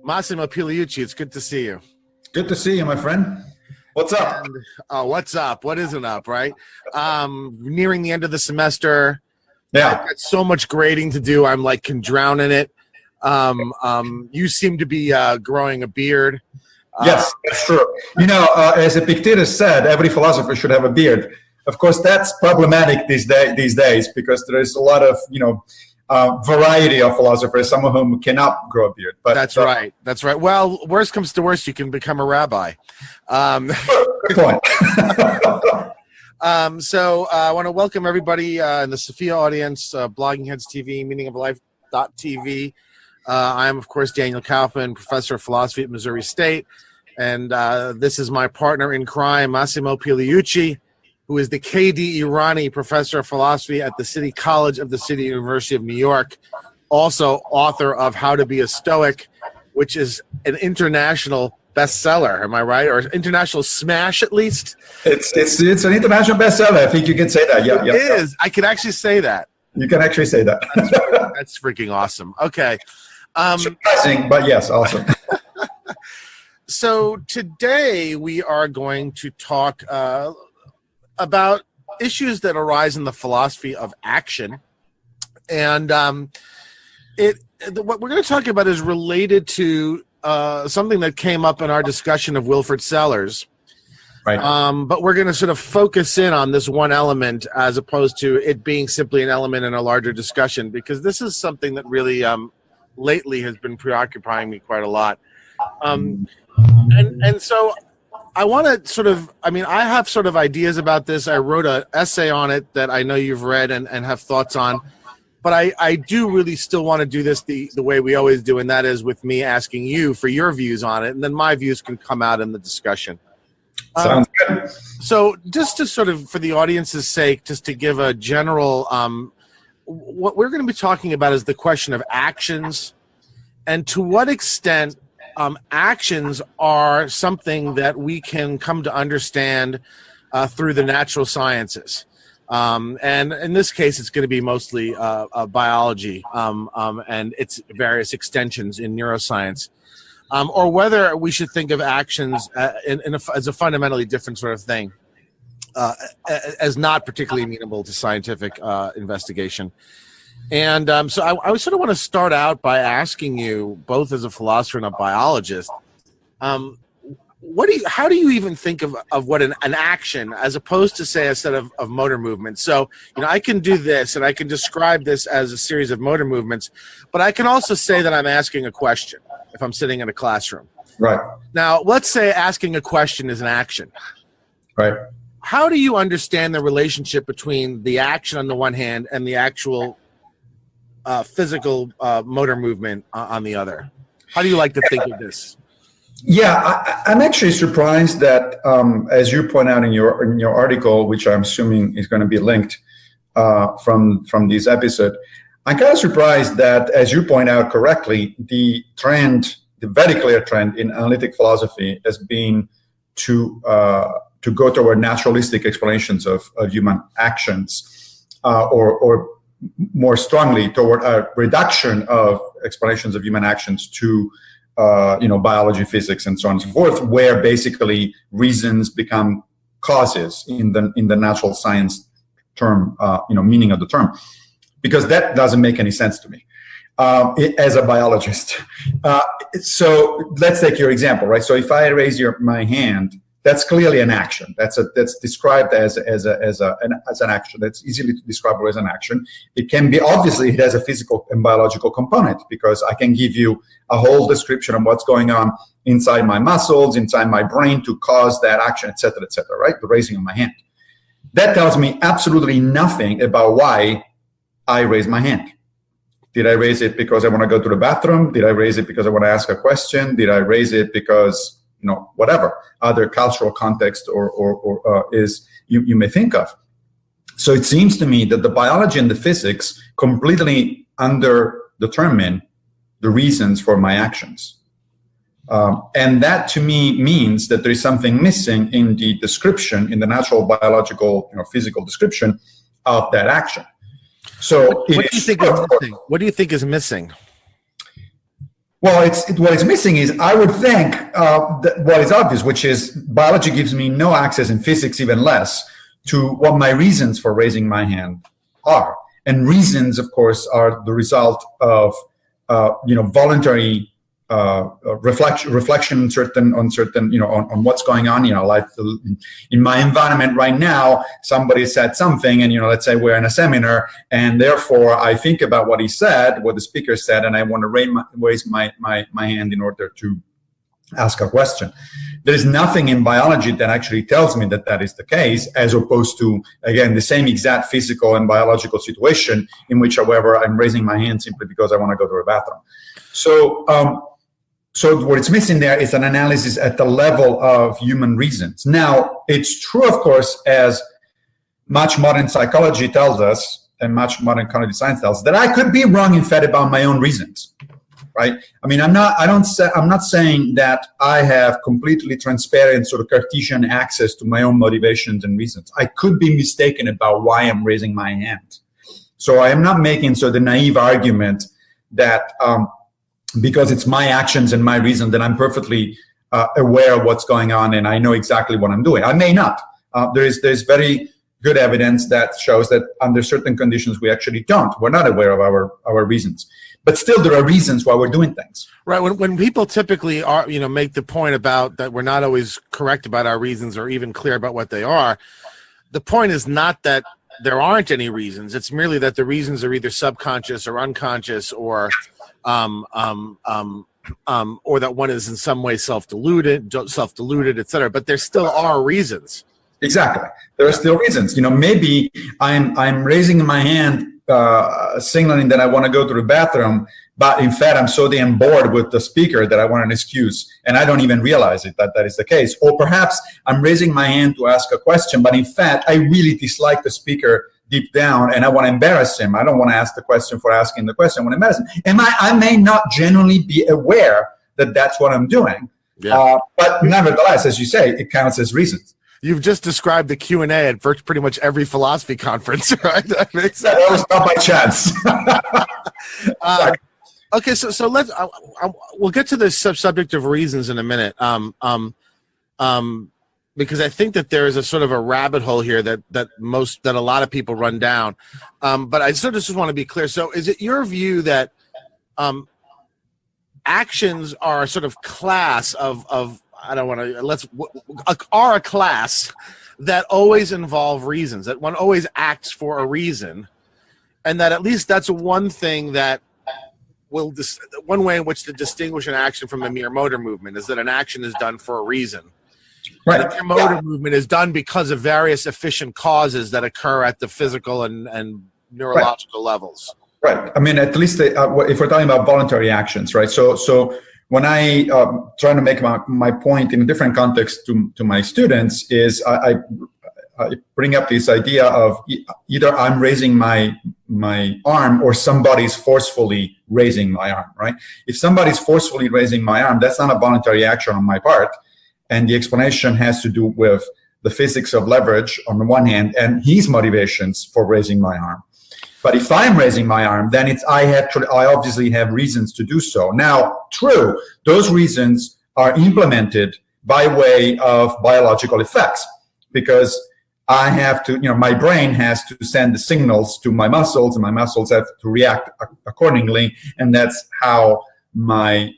Massimo Pigliucci, it's good to see you. Good to see you, my friend. What's up? What's up? What isn't up, right? Nearing the end of the semester. Yeah. I've got so much grading to do. I'm like can drown in it. You seem to be growing a beard. Yes, that's true. You know, as Epictetus said, every philosopher should have a beard. Of course, that's problematic these days because there is a lot of, variety of philosophers, some of whom cannot grow a beard. But That's right. That's right. Well, worst comes to worst, you can become a rabbi. Good point. So I want to welcome everybody in the Sophia audience, Blogging Heads TV, meaningoflife.tv. I am, of course, Daniel Kaufman, professor of philosophy at Missouri State. And this is my partner in crime, Massimo Pigliucci, who is the K.D. Irani professor of philosophy at the City College of the City University of New York, also author of How to Be a Stoic, which is an international bestseller. Am I right? Or international smash, at least? It's an international bestseller. I think you can say that. Yeah, it is. I can actually say that. You can actually say that. That's freaking awesome. Okay. Surprising, but yes, awesome. So today we are going to talk about issues that arise in the philosophy of action. And what we're going to talk about is related to something that came up in our discussion of Wilfrid Sellars. Right. But we're going to sort of focus in on this one element as opposed to it being simply an element in a larger discussion, because this is something that really lately has been preoccupying me quite a lot. And so I want to sort of, I have sort of ideas about this. I wrote an essay on it that I know you've read and have thoughts on. But I do really still want to do this the way we always do, and that is with me asking you for your views on it, and then my views can come out in the discussion. Sounds good. So just to sort of, for the audience's sake, just to give a general, what we're going to be talking about is the question of actions, and to what extent actions are something that we can come to understand through the natural sciences. And in this case, it's going to be mostly biology and its various extensions in neuroscience, or whether we should think of actions as a fundamentally different sort of thing, as not particularly amenable to scientific investigation. And so I sort of want to start out by asking you, both as a philosopher and a biologist, how do you even think of what an action, as opposed to, say, a set of motor movements? So, I can do this, and I can describe this as a series of motor movements, but I can also say that I'm asking a question if I'm sitting in a classroom. Right. Now, let's say asking a question is an action. Right. How do you understand the relationship between the action on the one hand and the actual physical motor movement on the other? How do you like to think of this? Yeah, I'm actually surprised that, as you point out in your article, which I'm assuming is going to be linked from this episode, I'm kind of surprised that, as you point out correctly, the very clear trend in analytic philosophy has been to go toward naturalistic explanations of human actions, or more strongly toward a reduction of explanations of human actions to biology, physics, and so on and so forth, where basically reasons become causes in the natural science term, meaning of the term, because that doesn't make any sense to me as a biologist. So let's take your example, right? So if I raise my hand, that's clearly an action. That's described as an action. That's easily describable as an action. It can be, obviously, it has a physical and biological component, because I can give you a whole description of what's going on inside my muscles, inside my brain to cause that action, et cetera, right? The raising of my hand. That tells me absolutely nothing about why I raise my hand. Did I raise it because I want to go to the bathroom? Did I raise it because I want to ask a question? Did I raise it because whatever other cultural context or is you may think of. So it seems to me that the biology and the physics completely underdetermine the reasons for my actions. And that to me means that there is something missing in the description, in the natural biological, physical description of that action. So what do you think is missing? What do you think is missing? Well, what is missing is, I would think, what is obvious, which is biology gives me no access, in physics even less, to what my reasons for raising my hand are. And reasons, of course, are the result of voluntary reflection on certain on what's going on. Like in my environment right now, somebody said something, and let's say we're in a seminar, and therefore I think about what he said, what the speaker said, and I want to raise my hand in order to ask a question. There is nothing in biology that actually tells me that is the case, as opposed to, again, the same exact physical and biological situation in which, however, I'm raising my hand simply because I want to go to the bathroom. So what it's missing there is an analysis at the level of human reasons. Now, it's true, of course, as much modern psychology tells us, and much modern cognitive science tells us, that I could be wrong, in fact, about my own reasons. Right? I mean, I'm not saying that I have completely transparent sort of Cartesian access to my own motivations and reasons. I could be mistaken about why I'm raising my hand. So I am not making the naive argument that because it's my actions and my reason that I'm perfectly aware of what's going on and I know exactly what I'm doing. I may not. There's very good evidence that shows that under certain conditions we actually don't. We're not aware of our reasons. But still, there are reasons why we're doing things. Right. When people typically are, make the point about that we're not always correct about our reasons or even clear about what they are, the point is not that there aren't any reasons. It's merely that the reasons are either subconscious or unconscious, or that one is in some way self-deluded, et cetera. But there still are reasons. Exactly. There are still reasons. Maybe I'm raising my hand, signaling that I want to go to the bathroom, but in fact I'm so damn bored with the speaker that I want an excuse, and I don't even realize it that is the case. Or perhaps I'm raising my hand to ask a question, but in fact I really dislike the speaker deep down and I want to embarrass him. I don't want to ask the question for asking the question. I want to embarrass him. And I may not genuinely be aware that that's what I'm doing. Yeah. But nevertheless, as you say, it counts as reasons. You've just described the Q&A at pretty much every philosophy conference, right? That makes sense. That was not by chance. Okay, so let's we'll get to the subject of reasons in a minute, because I think that there is a sort of a rabbit hole here that a lot of people run down. But I sort of just want to be clear. So, is it your view that actions are a sort of class of are a class that always involve reasons, that one always acts for a reason, and that at least that's one thing that one way in which to distinguish an action from a mere motor movement is that an action is done for a reason. Right. The mere motor movement is done because of various efficient causes that occur at the physical and neurological levels. Right. I mean, at least if we're talking about voluntary actions, right? So when I try to make my point in a different context to my students is I bring up this idea of either I'm raising my arm or somebody's forcefully raising my arm, right? If somebody's forcefully raising my arm, that's not a voluntary action on my part. And the explanation has to do with the physics of leverage on the one hand and his motivations for raising my arm. But if I'm raising my arm, then I obviously have reasons to do so. Now, true, those reasons are implemented by way of biological effects, because I have to, my brain has to send the signals to my muscles, and my muscles have to react accordingly, and that's how my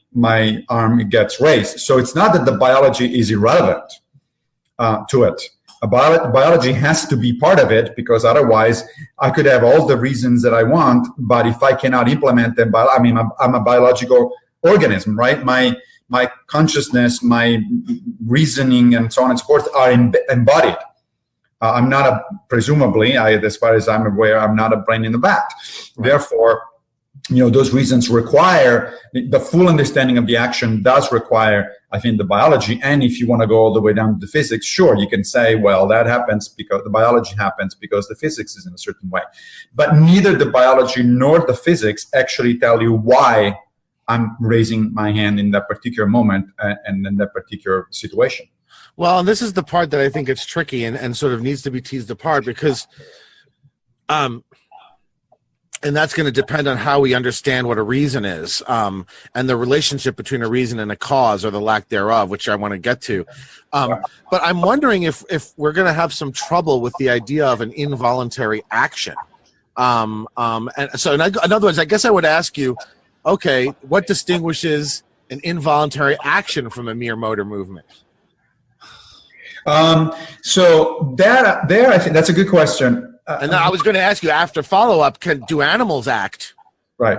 arm gets raised. So it's not that the biology is irrelevant to it. Biology has to be part of it, because otherwise I could have all the reasons that I want, but if I cannot implement them, I'm a biological organism, right? My consciousness, my reasoning, and so on and so forth are embodied. I'm not presumably, as far as I'm aware, I'm not a brain in the vat. Right. Therefore, those reasons require the full understanding of the action. Does require, I think, the biology. And if you want to go all the way down to the physics, sure, you can say, well, that happens because the biology happens because the physics is in a certain way. But neither the biology nor the physics actually tell you why I'm raising my hand in that particular moment and in that particular situation. Well, and this is the part that I think it's tricky and sort of needs to be teased apart, because And that's going to depend on how we understand what a reason is, and the relationship between a reason and a cause, or the lack thereof, which I want to get to. But I'm wondering if we're going to have some trouble with the idea of an involuntary action. And so, in other words, I guess I would ask you, okay, what distinguishes an involuntary action from a mere motor movement? So there, I think that's a good question. And then I was going to ask you after follow-up, do animals act? Right.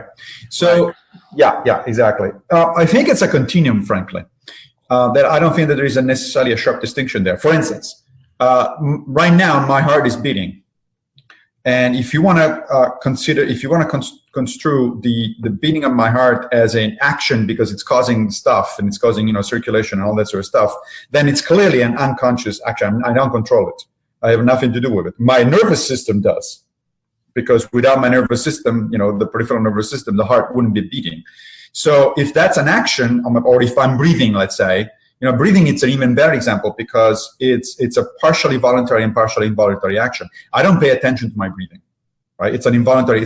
So, yeah, exactly. I think it's a continuum, frankly. That I don't think that there is necessarily a sharp distinction there. For instance, right now my heart is beating, and if you want to construe the beating of my heart as an action because it's causing stuff and it's causing circulation and all that sort of stuff, then it's clearly an unconscious action. I don't control it. I have nothing to do with it. My nervous system does, because without my nervous system, the peripheral nervous system, the heart wouldn't be beating. So if that's an action, or if I'm breathing, let's say, breathing, it's an even better example because it's a partially voluntary and partially involuntary action. I don't pay attention to my breathing, right? It's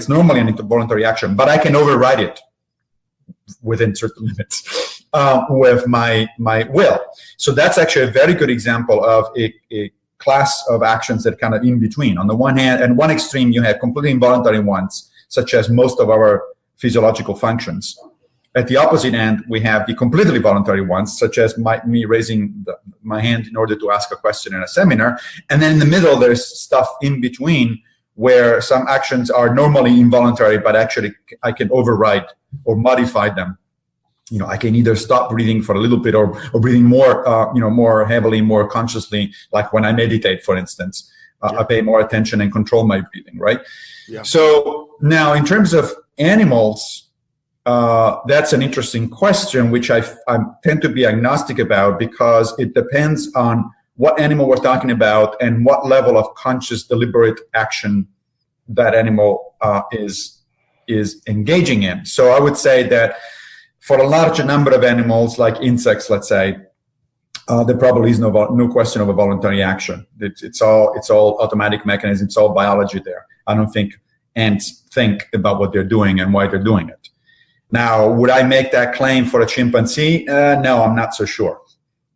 normally an involuntary action, but I can override it within certain limits with my will. So that's actually a very good example of a class of actions that kind of in between. On the one hand, and one extreme, you have completely involuntary ones, such as most of our physiological functions. At the opposite end, we have the completely voluntary ones, such as me raising my hand in order to ask a question in a seminar. And then in the middle, there's stuff in between where some actions are normally involuntary, but actually I can override or modify them. I can either stop breathing for a little bit or breathing more, more heavily, more consciously, like when I meditate, for instance. I pay more attention and control my breathing, right? Yeah. So now in terms of animals, that's an interesting question, which I tend to be agnostic about because it depends on what animal we're talking about and what level of conscious, deliberate action that animal is engaging in. So I would say that for a large number of animals, like insects, let's say, there probably is no question of a voluntary action. It's all automatic mechanism. It's all biology there. I don't think ants think about what they're doing and why they're doing it. Now, would I make that claim for a chimpanzee? No, I'm not so sure.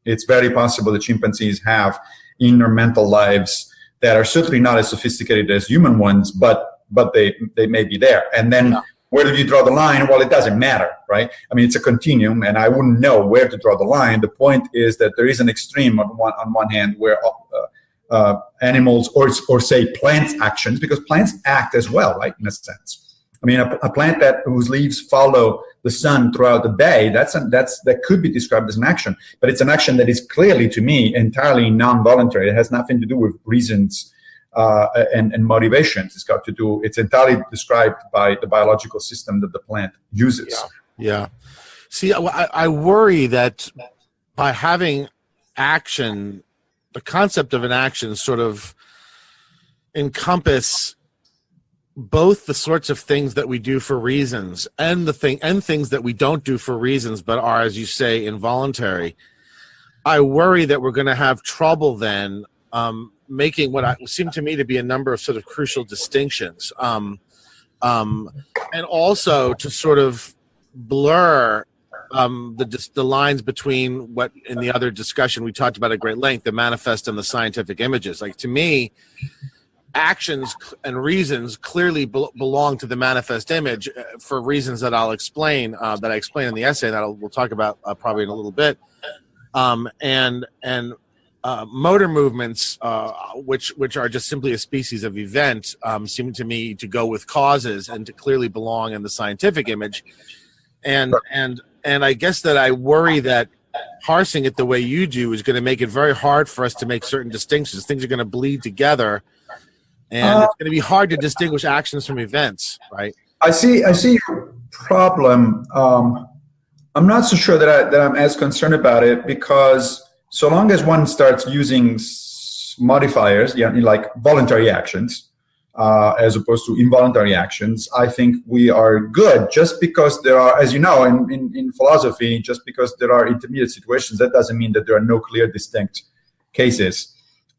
It's very possible that chimpanzees have inner mental lives that are certainly not as sophisticated as human ones, but they may be there. And then where do you draw the line? Well, it doesn't matter, right? I mean, it's a continuum, and I wouldn't know where to draw the line. The point is that there is an extreme on one hand where animals or say plants actions, because plants act as well, right, in a sense. I mean, a plant whose leaves follow the sun throughout the day, that could be described as an action, but it's an action that is clearly, to me, entirely non-voluntary. It has nothing to do with reasons and motivations. It's entirely described by the biological system that the plant uses. Yeah. See, I worry that by having action, the concept of an action sort of encompass both the sorts of things that we do for reasons and things that we don't do for reasons but are, as you say, involuntary. I worry that we're going to have trouble then making what seem to me to be a number of sort of crucial distinctions, and also to sort of blur the lines between what in the other discussion we talked about at great length, the manifest and the scientific images. Like, to me, actions and reasons clearly belong to the manifest image for reasons that I'll explain, that I explain in the essay that we'll talk about probably in a little bit. And motor movements, which are just simply a species of event, seem to me to go with causes and to clearly belong in the scientific image. And I guess that I worry that parsing it the way you do is going to make it very hard for us to make certain distinctions. Things are going to bleed together. And it's going to be hard to distinguish actions from events, right? I see your problem. I'm not so sure that I'm as concerned about it, because so long as one starts using modifiers, like voluntary actions, as opposed to involuntary actions, I think we are good. Just because there are, as you know, in philosophy, just because there are intermediate situations, that doesn't mean that there are no clear, distinct cases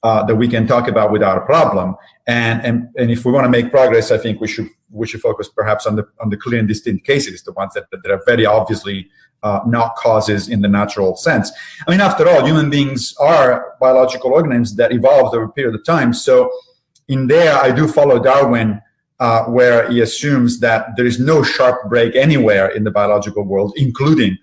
that we can talk about without a problem. And if we want to make progress, I think we should we should focus perhaps on the clear and distinct cases, the ones that are very obviously not causes in the natural sense. I mean, after all, human beings are biological organisms that evolved over a period of time. So in there, I do follow Darwin, where he assumes that there is no sharp break anywhere in the biological world, including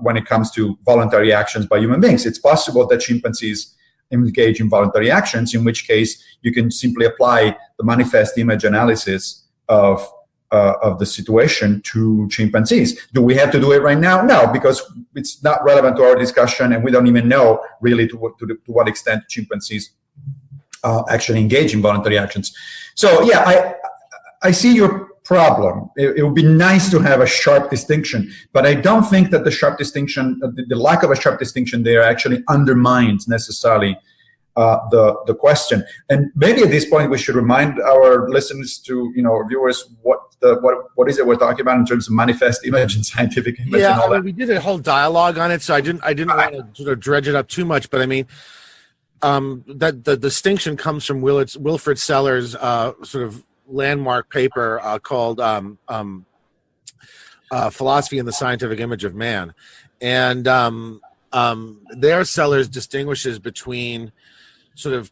when it comes to voluntary actions by human beings. It's possible that chimpanzees engage in voluntary actions, in which case you can simply apply the manifest image analysis of the situation to chimpanzees. Do we have to do it right now? No, because it's not relevant to our discussion, and we don't even know really to what extent chimpanzees actually engage in voluntary actions. So yeah, I see your problem. It would be nice to have a sharp distinction, but I don't think that the sharp distinction, the lack of a sharp distinction there actually undermines necessarily the question. And maybe at this point we should remind our listeners to, our viewers, what is it we're talking about in terms of manifest image and scientific image and all that. We did a whole dialogue on it, so I didn't want to sort of dredge it up too much, but I mean, that the distinction comes from Wilfrid Sellers' sort of landmark paper called Philosophy and the Scientific Image of Man. And there Sellers distinguishes between sort of,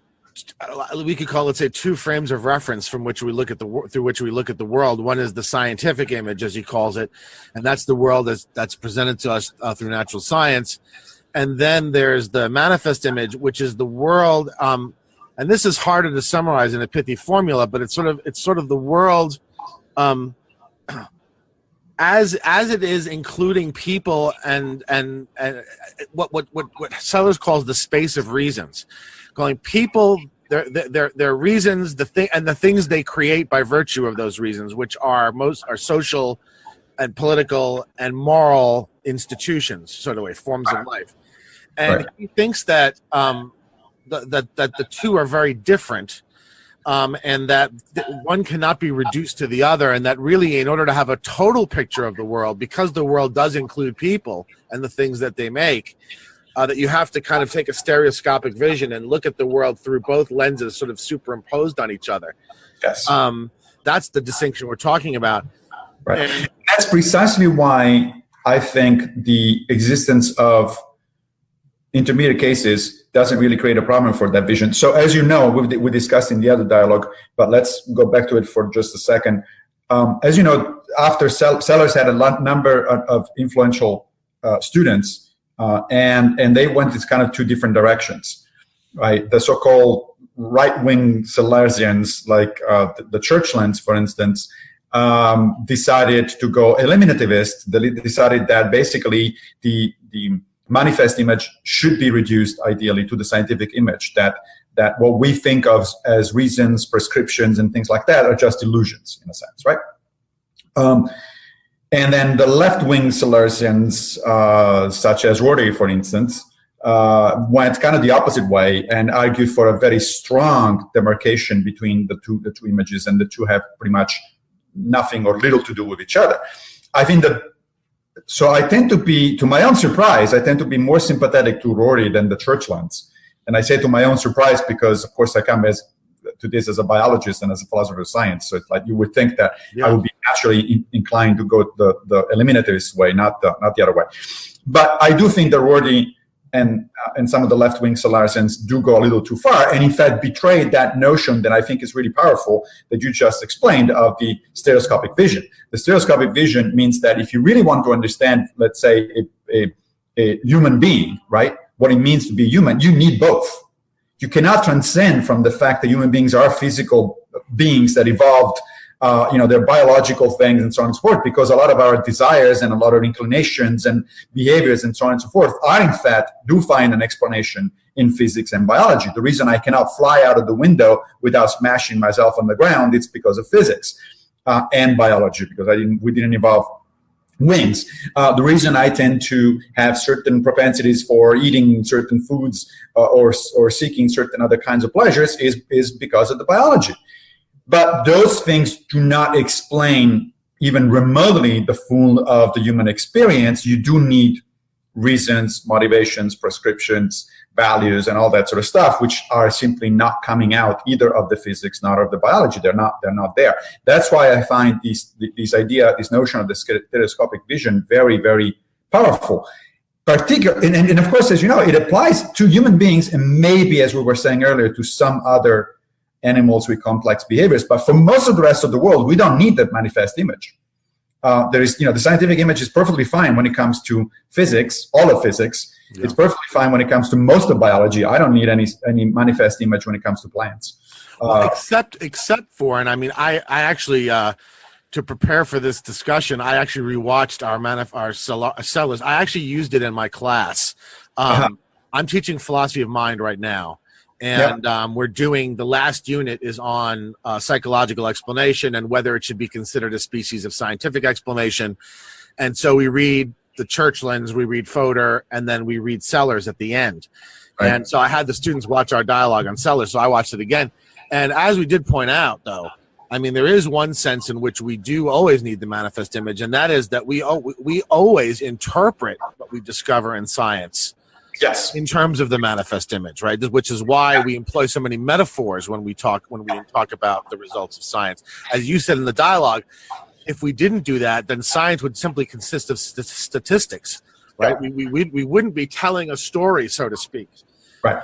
we could call, let's say, two frames of reference from which we look at through which we look at the world. One is the scientific image, as he calls it, and that's the world that's presented to us through natural science. And then there's the manifest image, which is the world, and this is harder to summarize in a pithy formula, but it's sort of the world as it is, including people and what Sellers calls the space of reasons, calling people their reasons, the things they create by virtue of those reasons, which are social and political and moral institutions, sort of way, forms of life. And he thinks that that the two are very different, and that one cannot be reduced to the other, and that really, in order to have a total picture of the world, because the world does include people and the things that they make, that you have to kind of take a stereoscopic vision and look at the world through both lenses sort of superimposed on each other. Yes. That's the distinction we're talking about. Right. And that's precisely why I think the existence of intermediate cases doesn't really create a problem for that vision. So as you know, we discussed in the other dialogue, but let's go back to it for just a second. As you know, after Sellers had a number of influential students, and they went in kind of two different directions, right? The so-called right-wing Sellersians, like the Churchlands, for instance, decided to go eliminativist. They decided that basically the manifest image should be reduced ideally to the scientific image, that what we think of as reasons, prescriptions, and things like that are just illusions in a sense, right? And then the left-wing Sellersians, such as Rorty, for instance, went kind of the opposite way and argued for a very strong demarcation between the two images, and the two have pretty much nothing or little to do with each other. I think that, so I tend to be, to my own surprise, I tend to be more sympathetic to Rorty than the Churchlands. And I say to my own surprise because, of course, I come to this as a biologist and as a philosopher of science. So it's like you would think that I would be naturally inclined to go the eliminativist way, not the other way. But I do think that Rorty and some of the left-wing Sellersians do go a little too far, and in fact betrayed that notion that I think is really powerful that you just explained of the stereoscopic vision. The stereoscopic vision means that if you really want to understand, let's say, a human being, right, what it means to be human, you need both. You cannot transcend from the fact that human beings are physical beings that evolved, they're biological things and so on and so forth, because a lot of our desires and a lot of inclinations and behaviors and so on and so forth are, in fact, do find an explanation in physics and biology. The reason I cannot fly out of the window without smashing myself on the ground, it's because of physics and biology, because we didn't evolve wings. The reason I tend to have certain propensities for eating certain foods or seeking certain other kinds of pleasures is because of the biology. But those things do not explain even remotely the full of the human experience. You do need reasons, motivations, prescriptions values and all that sort of stuff, which are simply not coming out either of the physics nor of the biology. They're not there. That's why I find this notion of the stereoscopic vision very, very powerful. And of course, as you know, it applies to human beings and maybe, as we were saying earlier, to some other animals with complex behaviors. But for most of the rest of the world, we don't need that manifest image. The scientific image is perfectly fine when it comes to physics, all of physics. Yeah. It's perfectly fine when it comes to most of biology. I don't need any manifest image when it comes to plants. Except for, and I mean, I actually, to prepare for this discussion, I actually rewatched our Sellers. I actually used it in my class. I'm teaching philosophy of mind right now. And we're doing, the last unit is on psychological explanation and whether it should be considered a species of scientific explanation. And so we read the Churchlands, we read Fodor, and then we read Sellers at the end. Right. And so I had the students watch our dialogue on Sellers, so I watched it again. And as we did point out, though, I mean, there is one sense in which we do always need the manifest image, and that is that we always interpret what we discover in science. Yes. In terms of the manifest image, right? Which is why we employ so many metaphors when we talk about the results of science. As you said in the dialogue, if we didn't do that, then science would simply consist of statistics, right? Yeah. We wouldn't be telling a story, so to speak. Right.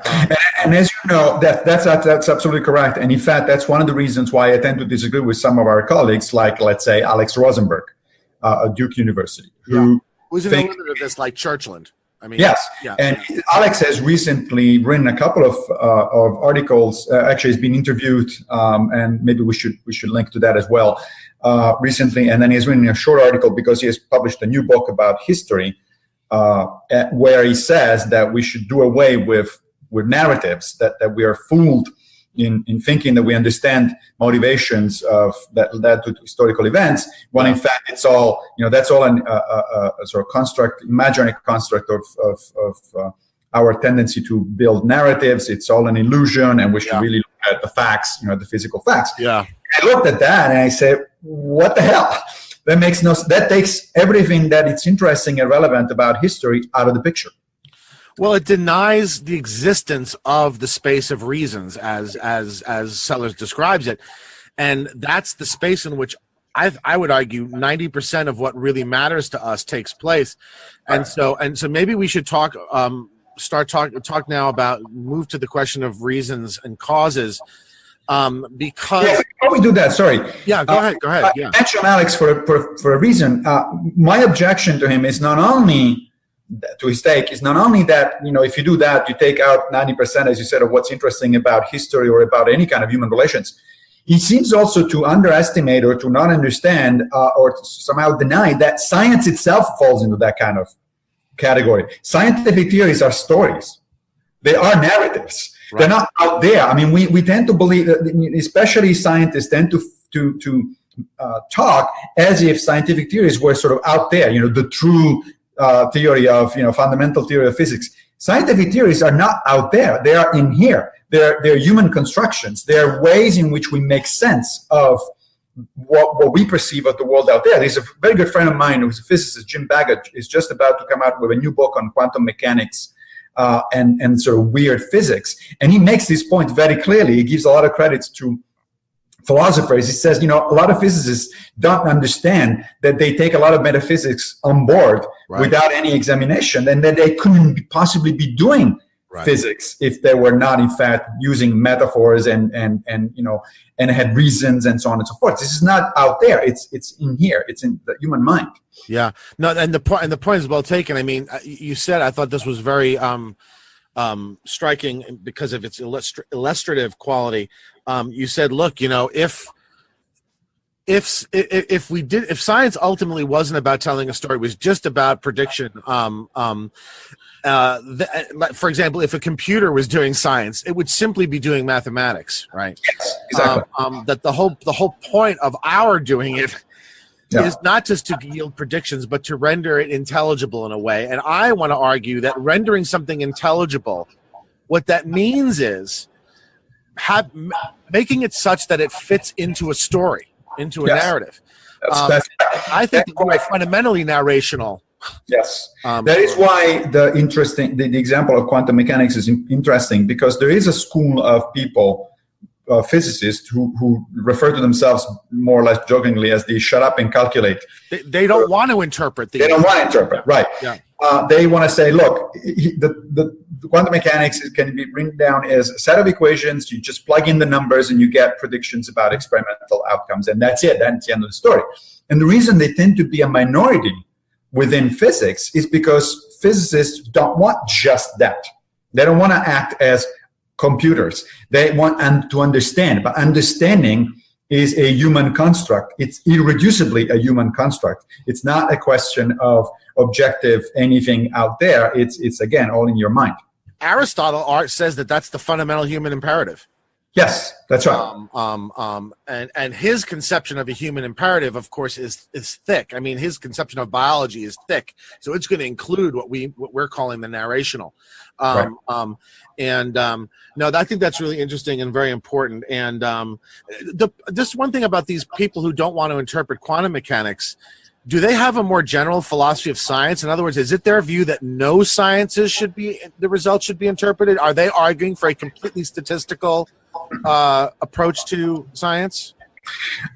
And as you know, that's absolutely correct. And in fact, that's one of the reasons why I tend to disagree with some of our colleagues, like, let's say, Alex Rosenberg at Duke University, who's an element of this, like Churchland. I mean, yes, yeah. And Alex has recently written a couple of articles. Actually, he's been interviewed, and maybe we should link to that as well. Recently, and then he's written a short article because he has published a new book about history, where he says that we should do away with narratives, that we are fooled in thinking that we understand motivations of that led to historical events, when in fact it's all, that's all a sort of construct, imaginary construct of our tendency to build narratives. It's all an illusion, and we should really look at the facts, the physical facts. Yeah. I looked at that and I said, what the hell? That takes everything that it's interesting and relevant about history out of the picture. Well, it denies the existence of the space of reasons, as Sellers describes it, and that's the space in which I would argue 90% of what really matters to us takes place. And so maybe we should talk now about, move to the question of reasons and causes, because before we do that, sorry. Yeah, go ahead. Yeah. I mentioned Alex for a reason. My objection to him is not only to his take is not only that, if you do that, you take out 90%, as you said, of what's interesting about history or about any kind of human relations. He seems also to underestimate or to not understand or to somehow deny that science itself falls into that kind of category. Scientific theories are stories. They are narratives. Right. They're not out there. I mean, we tend to believe that, especially scientists tend to talk as if scientific theories were sort of out there, the true theory of, fundamental theory of physics. Scientific theories are not out there. They are in here. They're human constructions. They're ways in which we make sense of what we perceive of the world out there. There's a very good friend of mine who's a physicist, Jim Baggett, is just about to come out with a new book on quantum mechanics and sort of weird physics. And he makes this point very clearly. He gives a lot of credits to philosophers. He says, a lot of physicists don't understand that they take a lot of metaphysics on board without any examination, and that they couldn't possibly be doing physics if they were not, in fact, using metaphors and had reasons and so on and so forth. This is not out there. It's in here. It's in the human mind. Yeah. No, and the point is well taken. I mean, you said, I thought this was very striking because of its illustrative quality. You said, look, if science ultimately wasn't about telling a story, it was just about prediction. For example, if a computer was doing science, it would simply be doing mathematics, right? Yes, exactly. That the whole point of our doing it is not just to yield predictions, but to render it intelligible in a way. And I want to argue that rendering something intelligible, what that means is making it such that it fits into a story, into a narrative. I think that we're fundamentally narrational Yes, that is why the example of quantum mechanics is interesting, because there is a school of people, physicists, who refer to themselves more or less jokingly as the shut up and calculate. They don't want to interpret. They don't want to interpret, right? Yeah. They want to say, look, the quantum mechanics can be written down as a set of equations. You just plug in the numbers and you get predictions about experimental outcomes, and that's it. That's the end of the story. And the reason they tend to be a minority within physics is because physicists don't want just that. They don't want to act as computers. They want to understand, but understanding is a human construct. It's irreducibly a human construct. It's not a question of objective anything out there. It's again all in your mind. Aristotle says that that's the fundamental human imperative. Yes, that's right. And his conception of a human imperative, of course, is thick. I mean, his conception of biology is thick, so it's going to include what we're calling the narrational. Right. No, I think that's really interesting and very important. And this one thing about these people who don't want to interpret quantum mechanics, do they have a more general philosophy of science? In other words, is it their view that no sciences the results should be interpreted? Are they arguing for a completely statistical approach to science?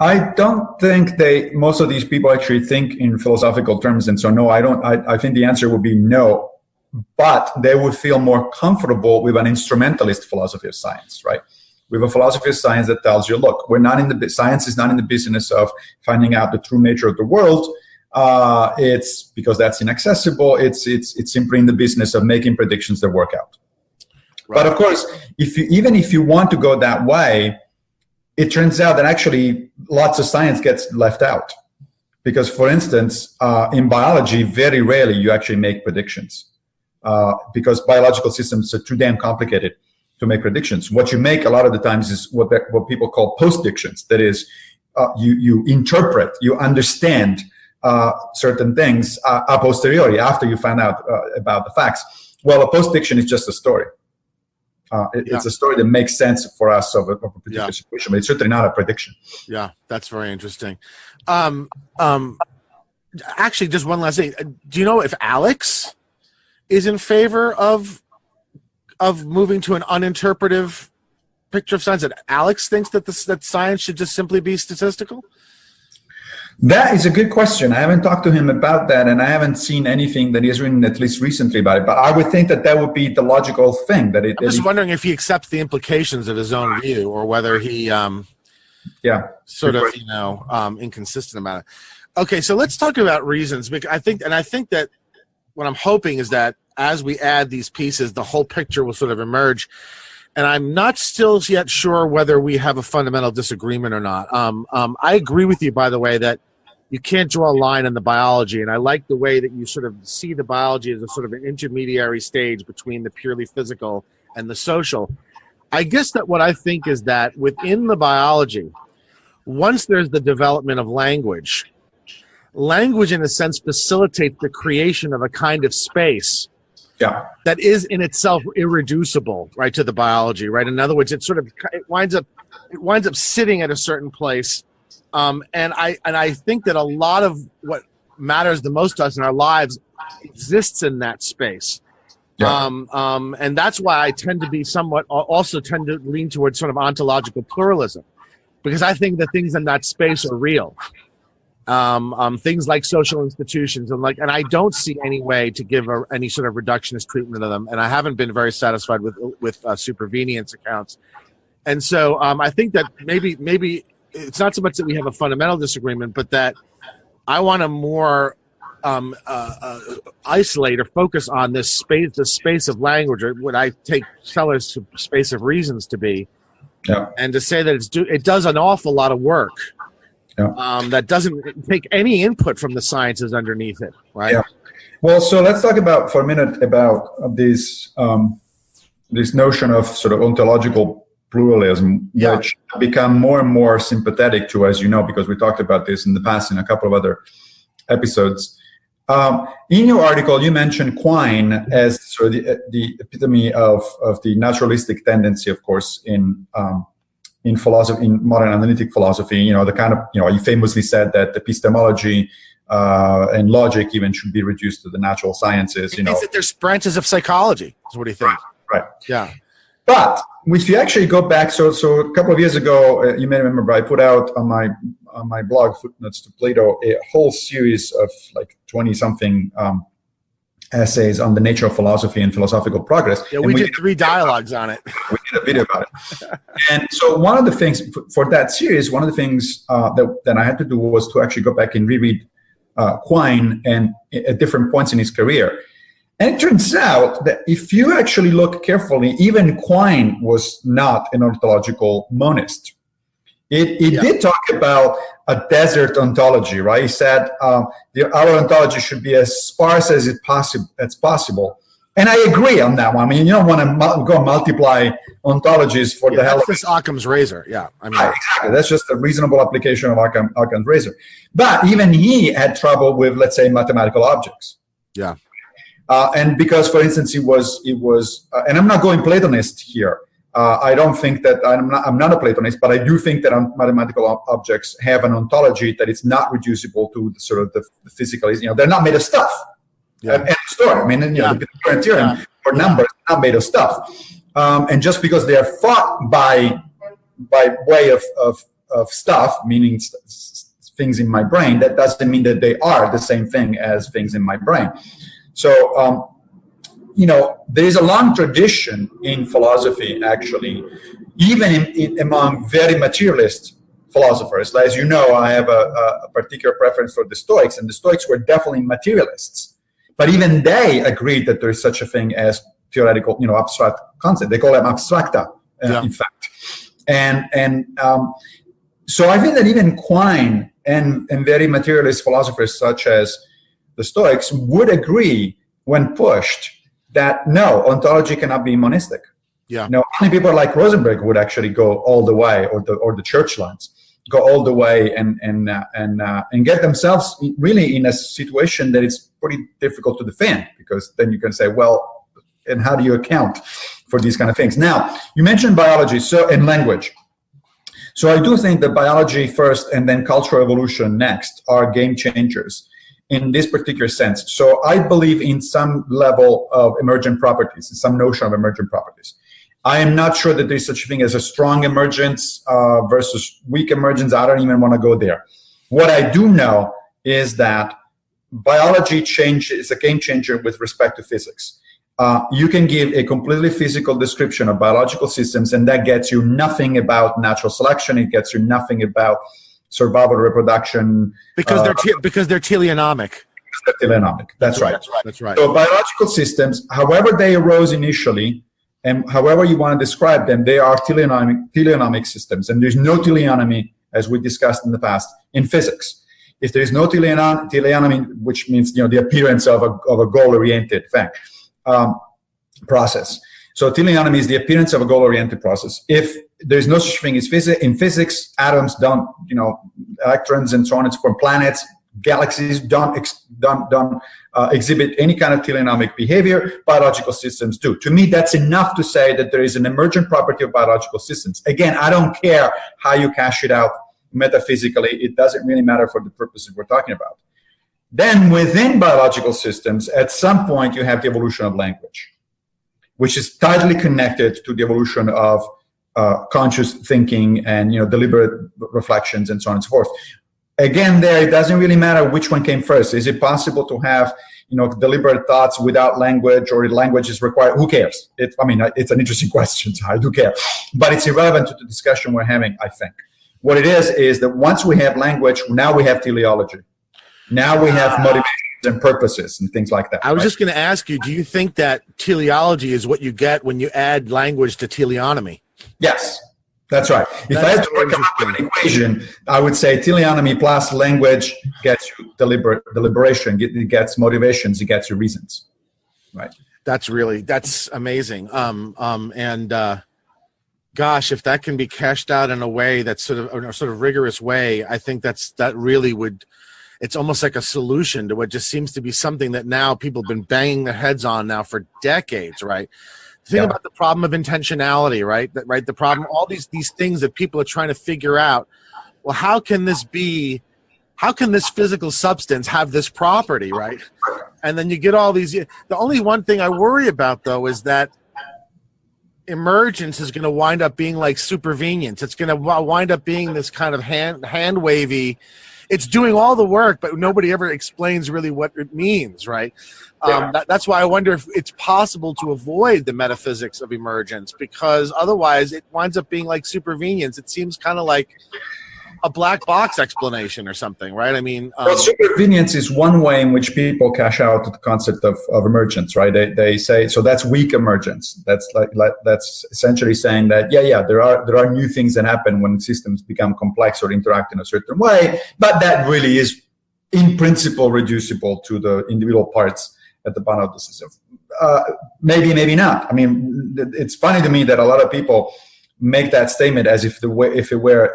I don't think most of these people actually think in philosophical terms, and so no, I don't. I think the answer would be no, but they would feel more comfortable with an instrumentalist philosophy of science, right? We have a philosophy of science that tells you, look, science is not in the business of finding out the true nature of the world. It's because that's inaccessible. It's simply in the business of making predictions that work out. Right. But of course, even if you want to go that way, it turns out that actually lots of science gets left out. Because, for instance, in biology, very rarely you actually make predictions because biological systems are too damn complicated to make predictions. What you make a lot of the times is what people call post-dictions. That is, you interpret, you understand certain things a posteriori, after you find out about the facts. Well, a post-diction is just a story. It's a story that makes sense for us of a particular situation, but it's certainly not a prediction. Yeah, that's very interesting. Actually, just one last thing. Do you know if Alex is in favor of moving to an uninterpretive picture of science? That Alex thinks that science should just simply be statistical? That is a good question. I haven't talked to him about that, and I haven't seen anything that he has written, at least recently, about it. But I would think that would be the logical thing. I'm just wondering if he accepts the implications of his own view, or whether he, inconsistent about it. Okay, so let's talk about reasons. I think that what I'm hoping is that as we add these pieces, the whole picture will sort of emerge. And I'm not still yet sure whether we have a fundamental disagreement or not. I agree with you, by the way, that you can't draw a line in the biology. And I like the way that you sort of see the biology as a sort of an intermediary stage between the purely physical and the social. I guess that what I think is that within the biology, once there's the development of language in a sense facilitates the creation of a kind of space that is in itself irreducible, right, to the biology, right? In other words, it winds up sitting at a certain place, and I think that a lot of what matters the most to us in our lives exists in that space, and that's why I tend to be also tend to lean towards sort of ontological pluralism, because I think that things in that space are real. Things like social institutions and I don't see any way to give any sort of reductionist treatment of them, and I haven't been very satisfied with supervenience accounts. And so I think that maybe it's not so much that we have a fundamental disagreement, but that I want to more isolate or focus on the space of language, or what I take Seller's space of reasons to be, and to say that it does an awful lot of work. That doesn't take any input from the sciences underneath it, right? Yeah. Well, so let's talk for a minute about this notion of sort of ontological pluralism, which I've become more and more sympathetic to, as you know, because we talked about this in the past in a couple of other episodes. In your article, you mentioned Quine as sort of the epitome of the naturalistic tendency, of course, in philosophy, in modern analytic philosophy. The kind of, you famously said that epistemology and logic even should be reduced to the natural sciences. He thinks that there's branches of psychology, is what he thinks. Right. Yeah. But if you actually go back, so a couple of years ago, you may remember I put out on my blog, Footnotes to Plato, a whole series of like 20-something essays on the nature of philosophy and philosophical progress. Yeah, we did 3 dialogues on it. We did a video about it. And so one of the things for that series, one of the things that I had to do was to actually go back and reread Quine and at different points in his career. And it turns out that if you actually look carefully, even Quine was not an ontological monist. It did talk about a desert ontology, right? He said our ontology should be as sparse as possible. And I agree on that one. I mean, you don't want to go multiply ontologies for the hell of it. That's Occam's razor, yeah. I mean, exactly. That's just a reasonable application of Occam's razor. But even he had trouble with, let's say, mathematical objects. Yeah. And because, for instance, it was, and I'm not going Platonist here. I don't think that I'm not a Platonist, but I do think that mathematical objects have an ontology that is not reducible to the sort of the physical. You know, they're not made of stuff. Yeah. End of story. I mean, you know, the Pythagorean theorem for numbers is not made of stuff. And just because they are thought by way of stuff, meaning things in my brain, that doesn't mean that they are the same thing as things in my brain. So, you know, there is a long tradition in philosophy, actually, even among very materialist philosophers. As you know, I have a particular preference for the Stoics, and the Stoics were definitely materialists. But even they agreed that there is such a thing as theoretical, you know, abstract concept. They call them abstracta, in fact. And so I think that even Quine and very materialist philosophers such as the Stoics would agree when pushed that no, ontology cannot be monistic. Yeah. No, only people like Rosenberg would actually go all the way, or the church lines go all the way and get themselves really in a situation that is pretty difficult to defend, because then you can say, well, and how do you account for these kind of things? Now, you mentioned biology, and language. So I do think that biology first and then cultural evolution next are game changers in this particular sense. So I believe in some level of emergent properties, in some notion of emergent properties. I am not sure that there's such a thing as a strong emergence versus weak emergence. I don't even want to go there. What I do know is that biology is a game changer with respect to physics. You can give a completely physical description of biological systems, and that gets you nothing about natural selection. It gets you nothing about survival, reproduction. Because they're teleonomic. They're teleonomic. That's right. That's right. So biological systems, however they arose initially, and however you want to describe them, they are teleonomic systems. And there's no teleonomy, as we discussed in the past, in physics. If there is no teleonomy, which means, you know, the appearance of a goal-oriented thing, process. So teleonomy is the appearance of a goal-oriented process. If there's no such thing as in physics, atoms don't, you know, electrons and so on and so forth, planets, galaxies don't exhibit any kind of teleonomic behavior. Biological systems do. To me, that's enough to say that there is an emergent property of biological systems. Again, I don't care how you cash it out metaphysically. It doesn't really matter for the purposes we're talking about. Then within biological systems, at some point, you have the evolution of language, which is tightly connected to the evolution of conscious thinking and, you know, deliberate reflections and so on and so forth. Again, there, it doesn't really matter which one came first. Is it possible to have, you know, deliberate thoughts without language, or language is required? Who cares? I mean, it's an interesting question, so I do care. But it's irrelevant to the discussion we're having, I think. What it is that once we have language, now we have teleology. Now we have motivations and purposes and things like that. I was just going to ask you, do you think that teleology is what you get when you add language to teleonomy? Yes, that's right. If I had to work out an equation, I would say teleonomy plus language gets you deliberation, it gets motivations, it gets you reasons. Right. That's amazing. Gosh, if that can be cashed out in a way that's sort of rigorous way, I think that really would. It's almost like a solution to what just seems to be something that now people have been banging their heads on now for decades, right? Think about the problem of intentionality, right? The problem, all these things that people are trying to figure out. Well, how can this be how can this physical substance have this property, right? And then you get all these. The only one thing I worry about, though, is that emergence is going to wind up being like supervenience. It's going to wind up being this kind of hand wavy. It's doing all the work, but nobody ever explains really what it means, right? That's why I wonder if it's possible to avoid the metaphysics of emergence, because otherwise it winds up being like supervenience. It seems kind of like a black box explanation or something, right? I mean, well, supervenience is one way in which people cash out the concept of emergence, right? They say, so that's weak emergence. That's like that's essentially saying that there are new things that happen when systems become complex or interact in a certain way, but that really is in principle reducible to the individual parts at the bottom of the system. Maybe not. I mean, it's funny to me that a lot of people make that statement as if if it were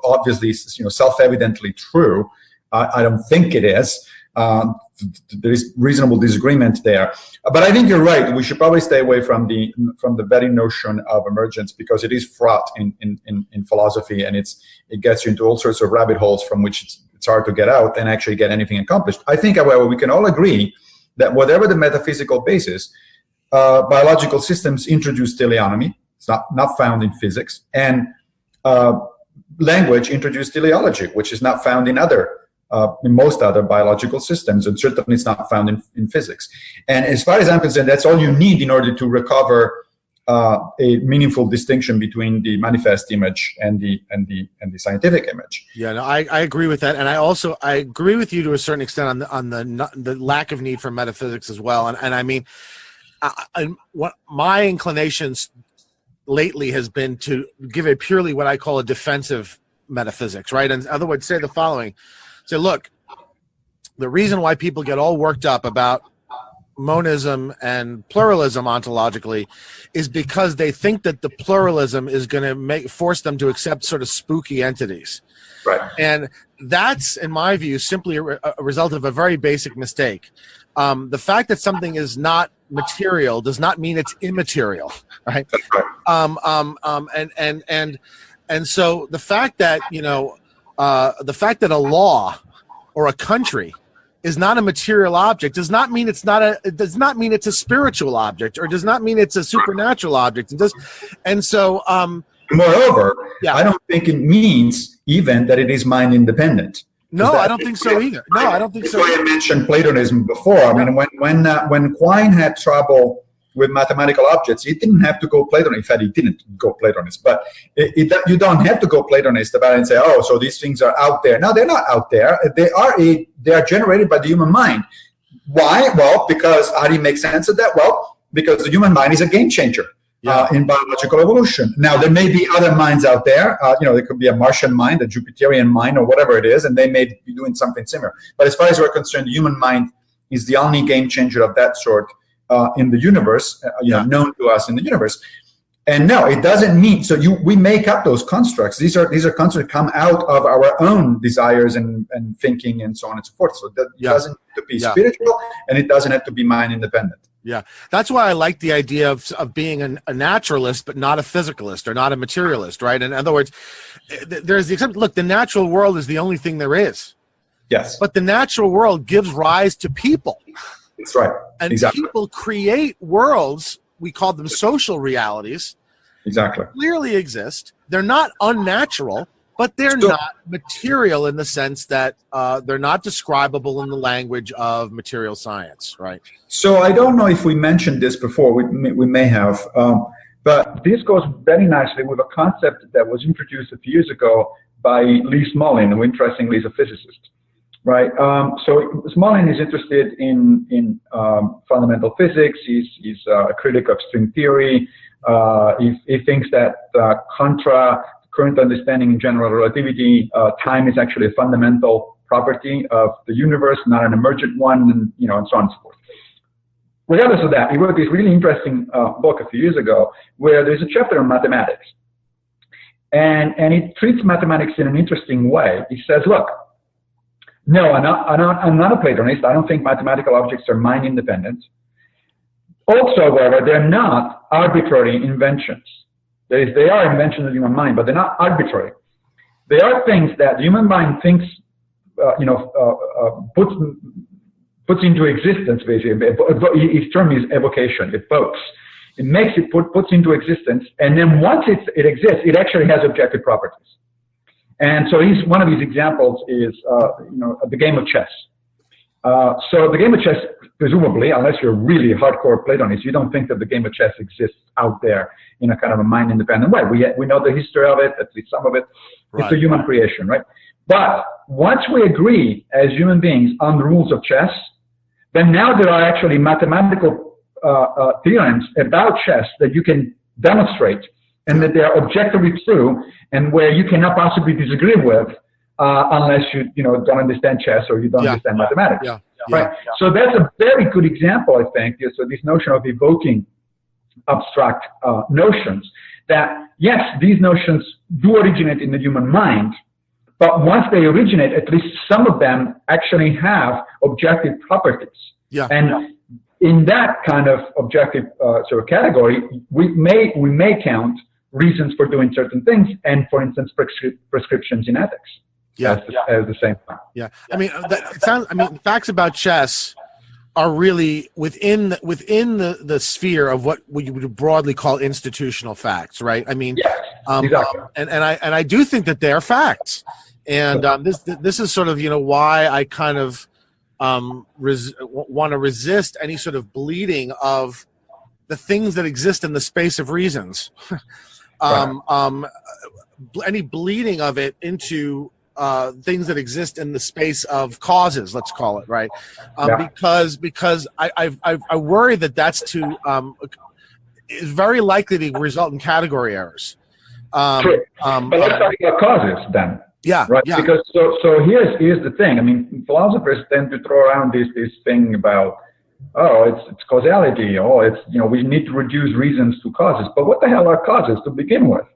obviously self-evidently true. I don't think it is. There is reasonable disagreement there, but I think you're right. We should probably stay away from the very notion of emergence, because it is fraught in philosophy, and it gets you into all sorts of rabbit holes from which it's hard to get out and actually get anything accomplished. I think, however, we can all agree that whatever the metaphysical basis, biological systems introduce teleonomy. It's not found in physics, and language introduced teleology, which is not found in most other biological systems, and certainly it's not found in physics. And as far as I'm concerned, that's all you need in order to recover a meaningful distinction between the manifest image and the scientific image. Yeah, no, I agree with that, and I agree with you to a certain extent on the lack of need for metaphysics as well. And I mean, what my inclinations lately has been to give a purely what I call a defensive metaphysics, right? In other words, say the following. Say, look, the reason why people get all worked up about monism and pluralism ontologically is because they think that the pluralism is going to force them to accept sort of spooky entities. Right. And that's, in my view, simply a result of a very basic mistake. The fact that something is not material does not mean it's immaterial, right? And so the fact that a law or a country is not a material object does not mean it's a spiritual object, or does not mean it's a supernatural object. Moreover, I don't think it means even that it is mind independent. No, I don't think so either. No, I don't think so. That's why I mentioned Platonism before. I mean, when Quine had trouble with mathematical objects, he didn't have to go Platonist. In fact, he didn't go Platonist. But you don't have to go Platonist about it and say, oh, so these things are out there. No, they're not out there. They are generated by the human mind. Why? Well, because how do you make sense of that? Well, because the human mind is a game changer. In biological evolution. Now, there may be other minds out there. There could be a Martian mind, a Jupiterian mind, or whatever it is, and they may be doing something similar. But as far as we're concerned, the human mind is the only game changer of that sort in the universe, known to us in the universe. And no, it doesn't mean we make up those constructs. These are constructs that come out of our own desires and thinking and so on and so forth. So that doesn't have to be spiritual, and it doesn't have to be mind independent. Yeah, that's why I like the idea of being a naturalist, but not a physicalist or not a materialist, right? In other words, there's the exception. Look, the natural world is the only thing there is. Yes. But the natural world gives rise to people. That's right. And exactly. People create worlds, we call them social realities. Exactly. Clearly exist. They're not unnatural, but they're not material in the sense that they're not describable in the language of material science, right? So I don't know if we mentioned this before. We may have. But this goes very nicely with a concept that was introduced a few years ago by Lee Smolin, who interestingly is a physicist, right? So Smolin is interested in fundamental physics. He's a critic of string theory. He thinks that contra current understanding in general relativity, time is actually a fundamental property of the universe, not an emergent one, and so on and so forth. Regardless of that, he wrote this really interesting book a few years ago where there's a chapter on mathematics. And he treats mathematics in an interesting way. He says, look, no, I'm not a Platonist. I don't think mathematical objects are mind independent. Also, however, they're not arbitrary inventions. They are inventions of the human mind, but they're not arbitrary. They are things that the human mind thinks puts into existence, basically. His term is evocation, evokes. It makes it, puts into existence, and then once it exists, it actually has objective properties. And so one of these examples is, the game of chess. So the game of chess, presumably, unless you're really hardcore Platonist, you don't think that the game of chess exists out there in a kind of a mind-independent way. We know the history of it, at least some of it. Right. It's a human creation, right? But once we agree as human beings on the rules of chess, then now there are actually mathematical theorems about chess that you can demonstrate, and that they are objectively true, and where you cannot possibly disagree with unless you don't understand chess or you don't understand mathematics. Right? So that's a very good example, I think. So this notion of evoking abstract notions, that yes, these notions do originate in the human mind, but once they originate, at least some of them actually have objective properties. And in that kind of objective sort of category, we may count reasons for doing certain things, and for instance, prescriptions in ethics. As the same thing. Facts about chess are really within the sphere of what we would broadly call institutional facts, right? I mean, exactly. And I do think that they are facts, and this is sort of why I kind of want to resist any sort of bleeding of the things that exist in the space of reasons, any bleeding of it into things that exist in the space of causes, let's call it, right? Because I worry that that's is very likely to result in category errors. But let's talk about causes then. Right. Yeah. Because so here's the thing. I mean, philosophers tend to throw around this thing about, it's causality, we need to reduce reasons to causes. But what the hell are causes to begin with?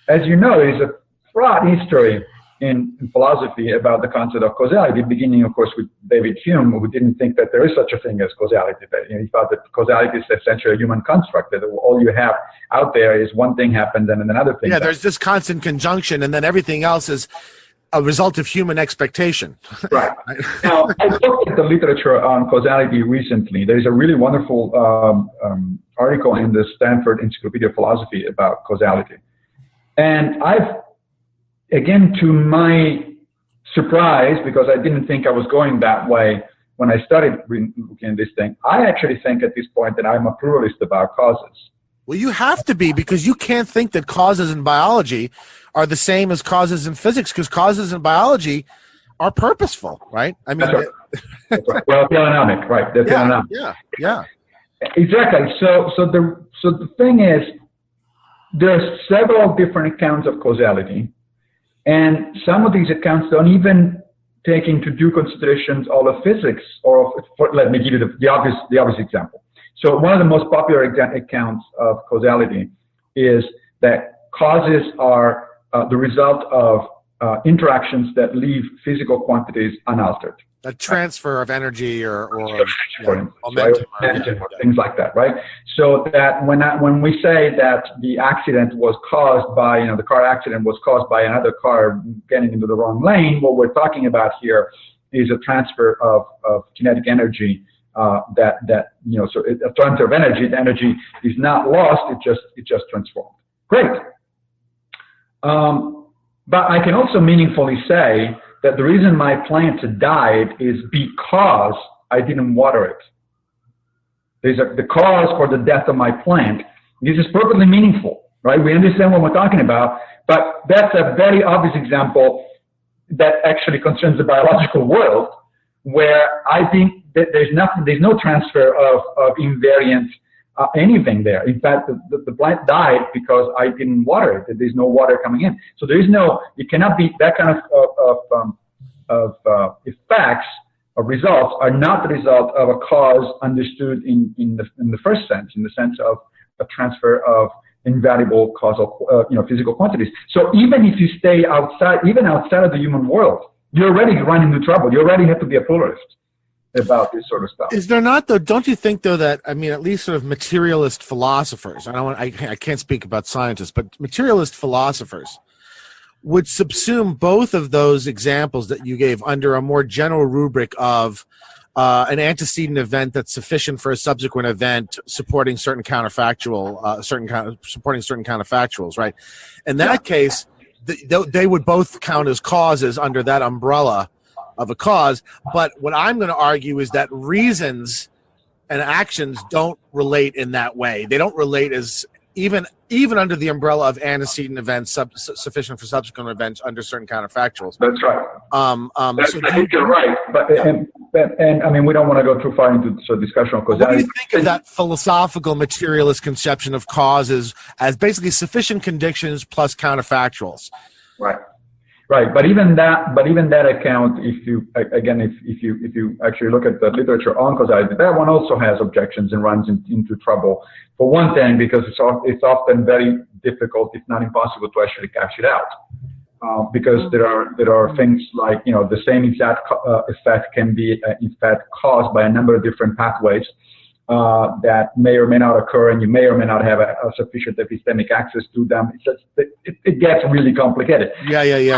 As you know, there's a broad history in philosophy about the concept of causality, beginning, of course, with David Hume, who didn't think that there is such a thing as causality. He thought that causality is essentially a human construct, that all you have out there is one thing happens and then another thing. There's this constant conjunction, and then everything else is a result of human expectation. Right. Now, I looked at the literature on causality recently. There's a really wonderful article in the Stanford Encyclopedia of Philosophy about causality. And again, to my surprise, because I didn't think I was going that way when I started looking at this thing, I actually think at this point that I'm a pluralist about causes. Well, you have to be, because you can't think that causes in biology are the same as causes in physics, because causes in biology are purposeful, right? I mean, That's right. Well, theonomic, right? They're theonomic. Yeah. Exactly. So the thing is, there are several different accounts of causality. And some of these accounts don't even take into due considerations all of physics, let me give you the obvious example. So one of the most popular accounts of causality is that causes are the result of interactions that leave physical quantities unaltered. A transfer of energy or momentum, things like that, right? So that when we say that the accident was caused by, the car accident was caused by another car getting into the wrong lane, what we're talking about here is a transfer of kinetic energy. So a transfer of energy. The energy is not lost; it just transformed. Great. But I can also meaningfully say that the reason my plant died is because I didn't water it. The cause for the death of my plant. This is perfectly meaningful, right? We understand what we're talking about, but that's a very obvious example that actually concerns the biological world, where I think that there's no transfer of invariant anything there. In fact, the plant died because I didn't water it. There's no water coming in. So it cannot be that kind of effects or results are not the result of a cause understood in the first sense, in the sense of a transfer of invaluable causal, physical quantities. So even if you stay outside of the human world, you already run into trouble. You already have to be a pluralist about this sort of stuff. Is there not, though? Don't you think, though, that at least sort of materialist philosophers? I can't speak about scientists, but materialist philosophers would subsume both of those examples that you gave under a more general rubric of an antecedent event that's sufficient for a subsequent event supporting certain counterfactual, supporting certain counterfactuals, right? In that case, they would both count as causes under that umbrella of a cause. But what I'm going to argue is that reasons and actions don't relate in that way. They don't relate as even under the umbrella of antecedent events sufficient for subsequent events under certain counterfactuals. That's right. I think you're right. But and I mean, we don't want to go too far into the discussion of causality. What do you think of that philosophical materialist conception of causes as basically sufficient conditions plus counterfactuals? Right. Right, but even that account, if you actually look at the literature on causality, that one also has objections and runs into trouble. For one thing, because it's often very difficult, if not impossible, to actually cash it out, because there are things like the same exact effect can be in fact caused by a number of different pathways that may or may not occur, and you may or may not have a sufficient epistemic access to them. It gets really complicated. Yeah. You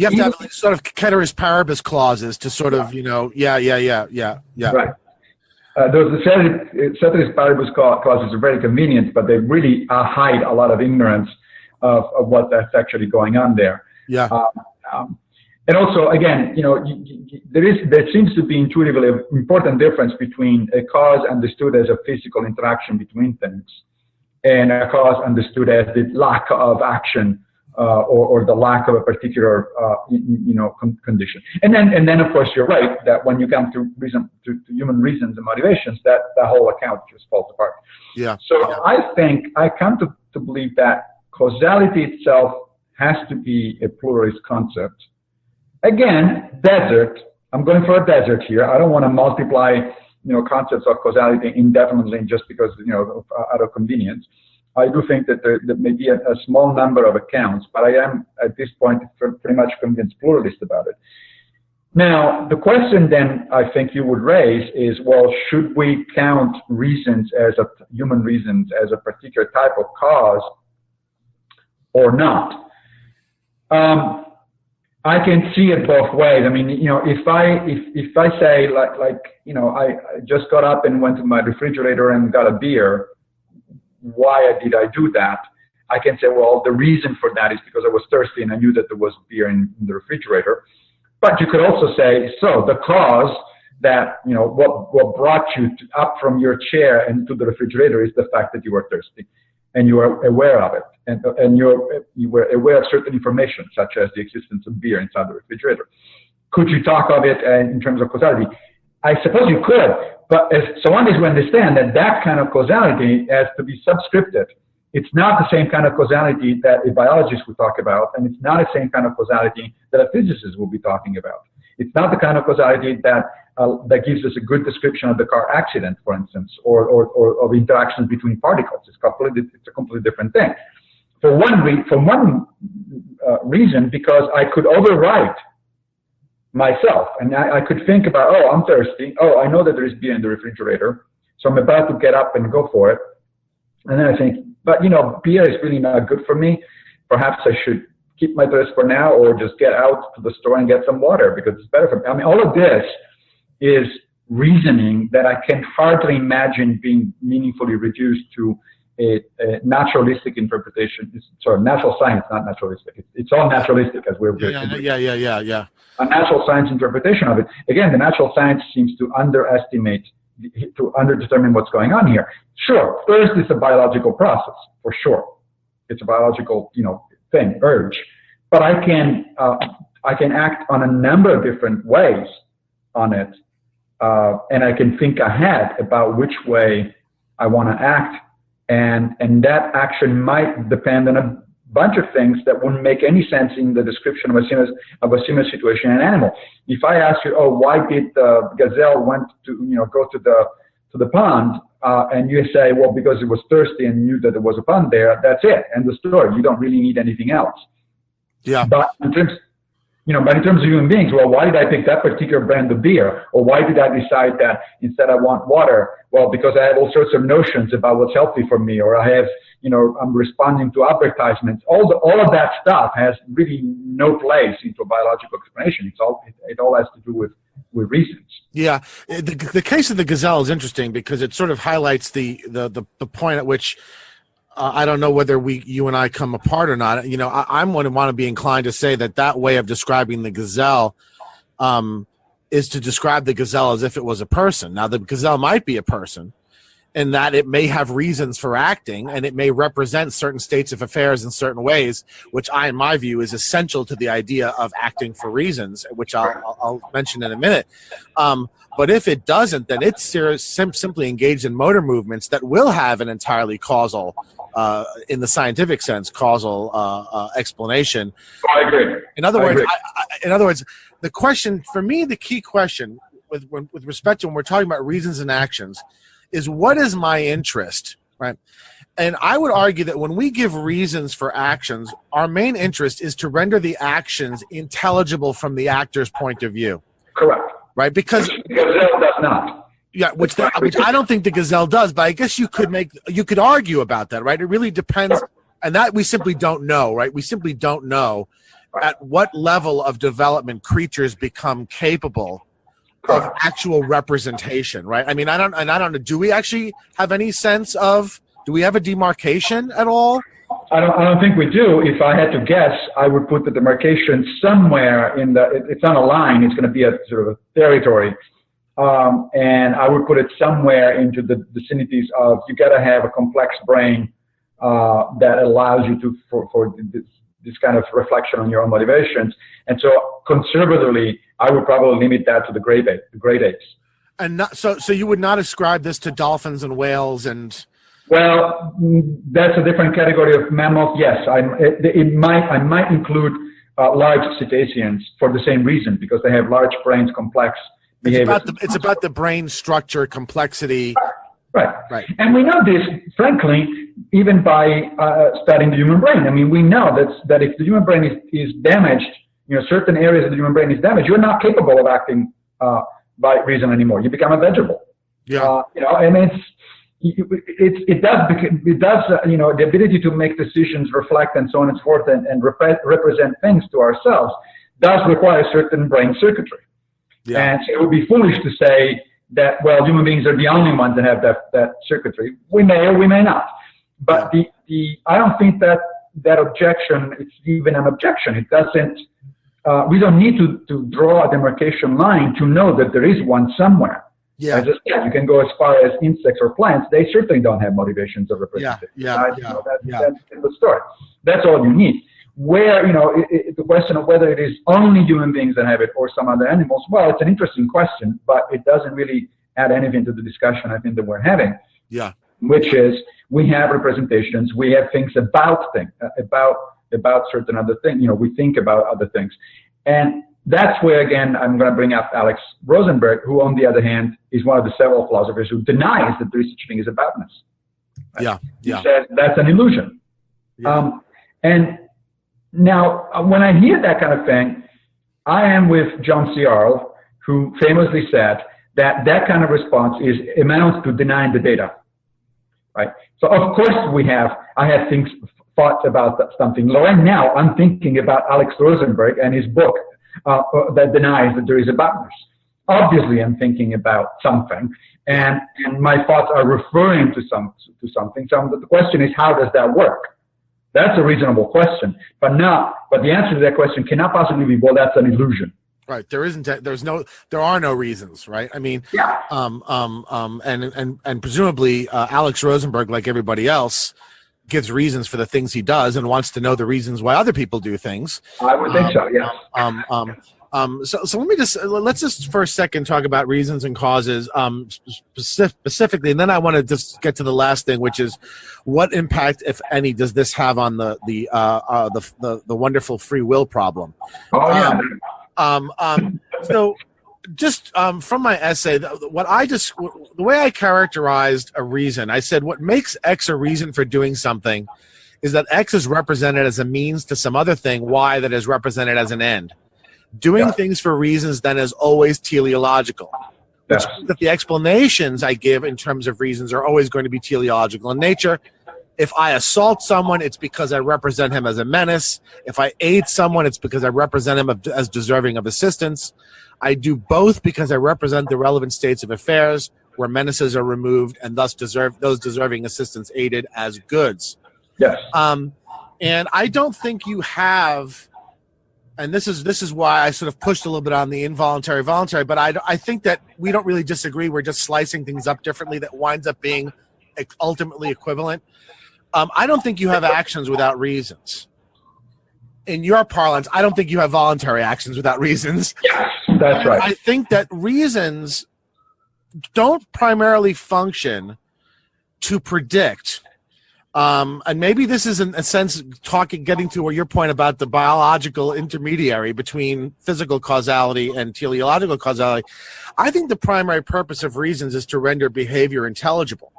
have to have sort of ceteris paribus clauses to sort of, Right. Those ceteris paribus clauses are very convenient, but they really hide a lot of ignorance of what that's actually going on there. Yeah. And also, again, there seems to be intuitively an important difference between a cause understood as a physical interaction between things and a cause understood as the lack of action or the lack of a particular, condition. And then, of course, you're right that when you come to human reasons and motivations, that the whole account just falls apart. Yeah. So I think I come to believe that causality itself has to be a pluralist concept. Again, desert. I'm going for a desert here. I don't want to multiply, concepts of causality indefinitely just because, out of convenience. I do think that there may be a small number of accounts, but I am at this point pretty much convinced pluralist about it. Now, the question then I think you would raise is, well, should we count reasons human reasons as a particular type of cause or not? I can see it both ways. I mean, if I say I just got up and went to my refrigerator and got a beer, why did I do that? I can say, well, the reason for that is because I was thirsty and I knew that there was beer in the refrigerator. But you could also say, so the cause that, what brought you up from your chair and to the refrigerator is the fact that you were thirsty and you were aware of it. And you were aware of certain information, such as the existence of beer inside the refrigerator. Could you talk of it in terms of causality? I suppose you could, but so long as we understand that kind of causality has to be subscripted. It's not the same kind of causality that a biologist would talk about, and it's not the same kind of causality that a physicist will be talking about. It's not the kind of causality that gives us a good description of the car accident, for instance, or of interactions between particles. It's a completely different thing. For one reason, because I could overwrite myself, and I could think about, oh, I'm thirsty. Oh, I know that there is beer in the refrigerator, so I'm about to get up and go for it. And then I think, but beer is really not good for me. Perhaps I should keep my thirst for now, or just get out to the store and get some water because it's better for me. I mean, all of this is reasoning that I can hardly imagine being meaningfully reduced to a naturalistic interpretation. Sorry, natural science, not naturalistic. It's all naturalistic as we're Yeah. A natural science interpretation of it. Again, the natural science seems to underdetermine what's going on here. Sure, thirst is a biological process, for sure. It's a biological, thing, urge. But I can act on a number of different ways on it, and I can think ahead about which way I want to act. And that action might depend on a bunch of things that wouldn't make any sense in the description of a similar situation in an animal. If I ask you, oh, why did the gazelle went to go to the pond, and you say, well, because it was thirsty and knew that there was a pond there, that's it, end of story. You don't really need anything else. Yeah. But in but in terms of human beings, well, why did I pick that particular brand of beer? Or why did I decide that instead I want water? Well, because I have all sorts of notions about what's healthy for me, or I have, I'm responding to advertisements. All of that stuff has really no place into a biological explanation. It all has to do with reasons. Yeah, the case of the gazelle is interesting because it sort of highlights the point at which I don't know whether you and I come apart or not. I'm going to want to be inclined to say that way of describing the gazelle is to describe the gazelle as if it was a person. Now, the gazelle might be a person, in that it may have reasons for acting, and it may represent certain states of affairs in certain ways, which in my view, is essential to the idea of acting for reasons, which I'll mention in a minute. But if it doesn't, then it's simply engaged in motor movements that will have an entirely causal, in the scientific sense, causal explanation. I agree. In other words, the question for me, the key question with respect to when we're talking about reasons and actions, is what is my interest, right? And I would argue that when we give reasons for actions, our main interest is to render the actions intelligible from the actor's point of view. Correct. Right? Because the gazelle does not. Yeah, which I don't think the gazelle does, but I guess you could argue about that, right? It really depends, and that we simply don't know, right? We simply don't know at what level of development creatures become capable of actual representation, right? I mean, I don't know. Do we actually have any sense of? Do we have a demarcation at all? I don't think we do. If I had to guess, I would put the demarcation somewhere it's on a line. It's going to be a sort of a territory, and I would put it somewhere into the vicinities of you got to have a complex brain that allows you for this kind of reflection on your own motivations. And so conservatively, I would probably limit that to the great apes. And so you would not ascribe this to dolphins and whales and? Well, that's a different category of mammals. Yes, I might include large cetaceans for the same reason, because they have large brains, complex behavior. It's about the brain structure, complexity. Right. And we know this, frankly, even by studying the human brain. I mean, we know that if the human brain is damaged, certain areas of the human brain is damaged, you're not capable of acting by reason anymore. You become a vegetable. Yeah. And it does the ability to make decisions, reflect, and so on and so forth, and represent things to ourselves does require certain brain circuitry. Yeah. And so it would be foolish to say that, well, human beings are the only ones that have that circuitry. We may or we may not. But I don't think that objection, it's even an objection. It doesn't, we don't need to draw a demarcation line to know that there is one somewhere. Yeah. You can go as far as insects or plants. They certainly don't have motivations of representation. That's the story. That's all you need. Where, the question of whether it is only human beings that have it or some other animals, well, it's an interesting question, but it doesn't really add anything to the discussion I think that we're having. Yeah. Which is, we have representations, we have things about things, about certain other things, we think about other things. And that's where, again, I'm going to bring up Alex Rosenberg, who, on the other hand, is one of the several philosophers who denies that there is such a thing as aboutness. Right? He says that's an illusion. Yeah. And now, when I hear that kind of thing, I am with John C. Arl, who famously said that kind of response amounts to denying the data. Right? So, of course, I have thoughts about something. Right now, I'm thinking about Alex Rosenberg and his book that denies that there is aboutness. Obviously, I'm thinking about something, and my thoughts are referring to something. So the question is, how does that work? That's a reasonable question, but the answer to that question cannot possibly be, well, that's an illusion. Right. There are no reasons, right? I mean, and presumably Alex Rosenberg, like everybody else, gives reasons for the things he does and wants to know the reasons why other people do things. I would think so, yes. So let's just for a second talk about reasons and causes specifically, and then I want to just get to the last thing, which is what impact, if any, does this have on the wonderful free will problem? Oh yeah. So just from my essay, the way I characterized a reason, I said what makes X a reason for doing something is that X is represented as a means to some other thing, Y that is represented as an end. Doing things for reasons then is always teleological. Which means that the explanations I give in terms of reasons are always going to be teleological in nature. If I assault someone, it's because I represent him as a menace. If I aid someone, it's because I represent him as deserving of assistance. I do both because I represent the relevant states of affairs where menaces are removed and thus those deserving assistance aided as goods. Yes. And I don't think you have, and this is why I sort of pushed a little bit on the involuntary, voluntary, but I think that we don't really disagree. We're just slicing things up differently that winds up being ultimately equivalent. I don't think you have actions without reasons. In your parlance, I don't think you have voluntary actions without reasons. Yes, that's right. I think that reasons don't primarily function to predict. And maybe this is, in a sense, getting to your point about the biological intermediary between physical causality and teleological causality. I think the primary purpose of reasons is to render behavior intelligible.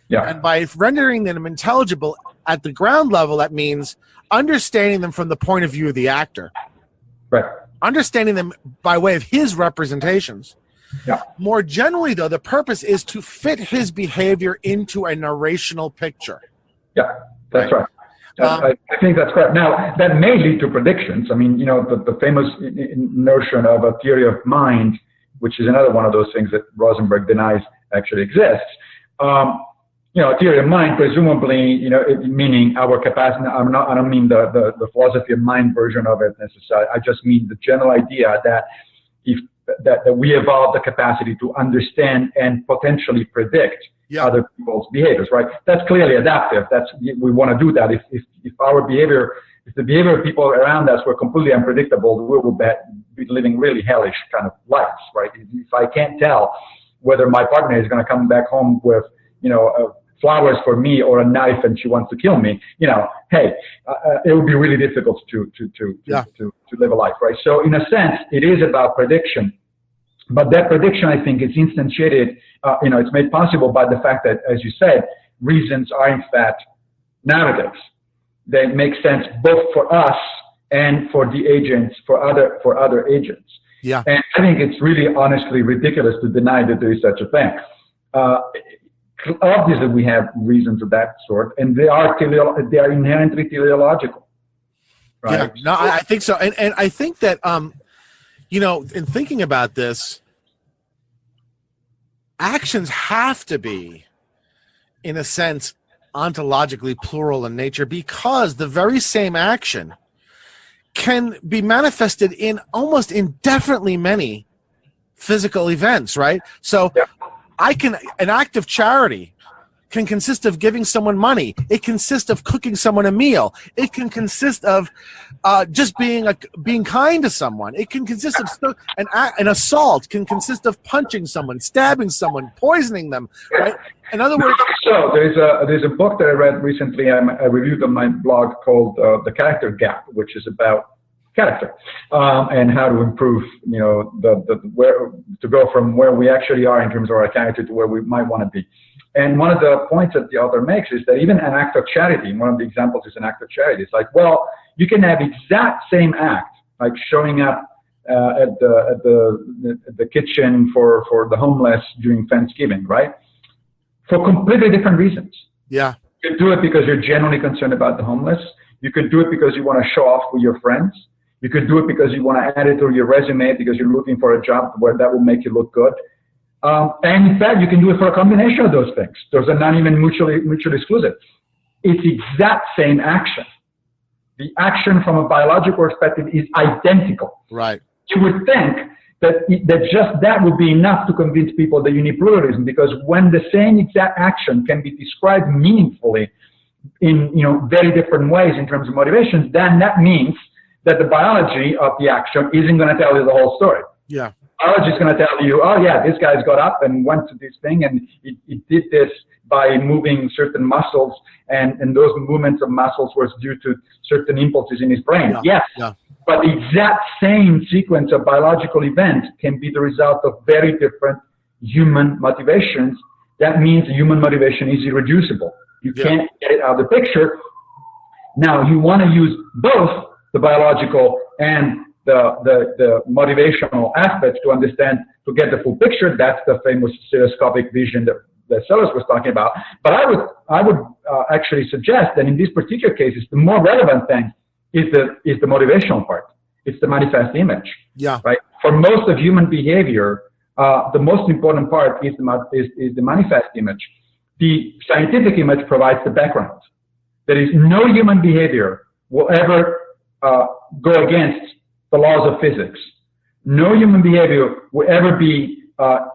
Yeah. And by rendering them intelligible at the ground level, that means understanding them from the point of view of the actor. Right. Understanding them by way of his representations. Yeah. More generally, though, the purpose is to fit his behavior into a narrational picture. Yeah, that's right. I think that's correct. Now, that may lead to predictions. I mean, the famous notion of a theory of mind, which is another one of those things that Rosenberg denies actually exists. A theory of mind, presumably, meaning our capacity. I don't mean the philosophy of mind version of it necessarily. I just mean the general idea that that we evolve the capacity to understand and potentially predict other people's behaviors, right? That's clearly adaptive. We want to do that. If our behavior, if the behavior of people around us were completely unpredictable, we will be living really hellish kind of lives, right? If I can't tell whether my partner is going to come back home with, flowers for me or a knife and she wants to kill me, hey, it would be really difficult to live a life, right? So in a sense, it is about prediction. But that prediction, I think, is instantiated, it's made possible by the fact that, as you said, reasons are in fact narratives. They make sense both for us and for the agents, for other agents. Yeah. And I think it's really honestly ridiculous to deny that there is such a thing. Obviously, we have reasons of that sort, and they are inherently teleological. Right? Yeah, no, I think so. And I think that, in thinking about this, actions have to be, in a sense, ontologically plural in nature, because the very same action can be manifested in almost indefinitely many physical events, right? So an act of charity can consist of giving someone money. It consists of cooking someone a meal. It can consist of just being kind to someone. It can consist of an assault can consist of punching someone, stabbing someone, poisoning them. Right? In other words, so there's a book that I read recently. I reviewed on my blog called "The Character Gap," which is about character and how to improve, where to go from where we actually are in terms of our character to where we might want to be. And one of the points that the author makes is that even an act of charity, one of the examples is an act of charity. It's like, well, you can have exact same act, like showing up at the kitchen for the homeless during Thanksgiving, right? For completely different reasons. Yeah. You could do it because you're genuinely concerned about the homeless. You could do it because you want to show off with your friends. You could do it because you want to add it to your resume because you're looking for a job where that will make you look good. And in fact, you can do it for a combination of those things. Those are not even mutually exclusive. It's the exact same action. The action from a biological perspective is identical. Right. You would think that just that would be enough to convince people that you need pluralism, because when the same exact action can be described meaningfully in very different ways in terms of motivations, then that means that the biology of the action isn't going to tell you the whole story. Yeah. Biology is going to tell you, oh yeah, this guy's got up and went to this thing, and he did this by moving certain muscles, and those movements of muscles was due to certain impulses in his brain. Yeah. Yes, yeah. But the exact same sequence of biological events can be the result of very different human motivations. That means human motivation is irreducible. You can't get it out of the picture. Now, you want to use both the biological and the motivational aspects to understand, to get the full picture. That's the famous stereoscopic vision that Sellers was talking about. But I would actually suggest that in these particular cases, the more relevant thing is the motivational part. It's the manifest image. Yeah. Right. For most of human behavior, the most important part is the manifest image. The scientific image provides the background. There is no human behavior will ever go against the laws of physics. No human behavior will ever be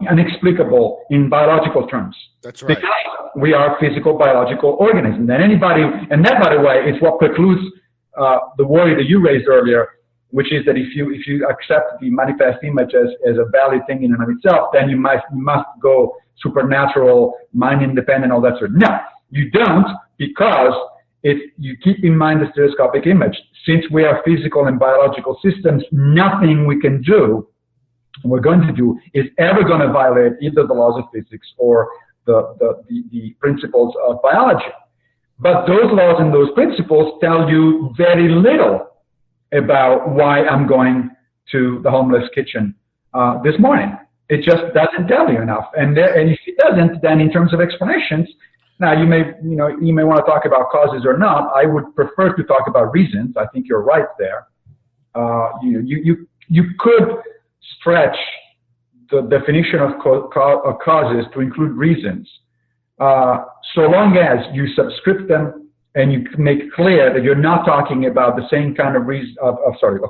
inexplicable in biological terms. That's right. Because we are physical biological organisms. And that, by the way, is what precludes the worry that you raised earlier, which is that if you accept the manifest image as a valid thing in and of itself, then you must go supernatural, mind independent, all that sort. No, you don't, because if you keep in mind the stereoscopic image, since we are physical and biological systems, nothing we can do, we're going to do, is ever going to violate either the laws of physics or the principles of biology. But those laws and those principles tell you very little about why I'm going to the homeless kitchen this morning. It just doesn't tell you enough. And if it doesn't, then in terms of explanations, now you may want to talk about causes or not. I would prefer to talk about reasons. I think you're right there. You could stretch the definition of causes to include reasons, so long as you subscript them and you make clear that you're not talking about the same kind of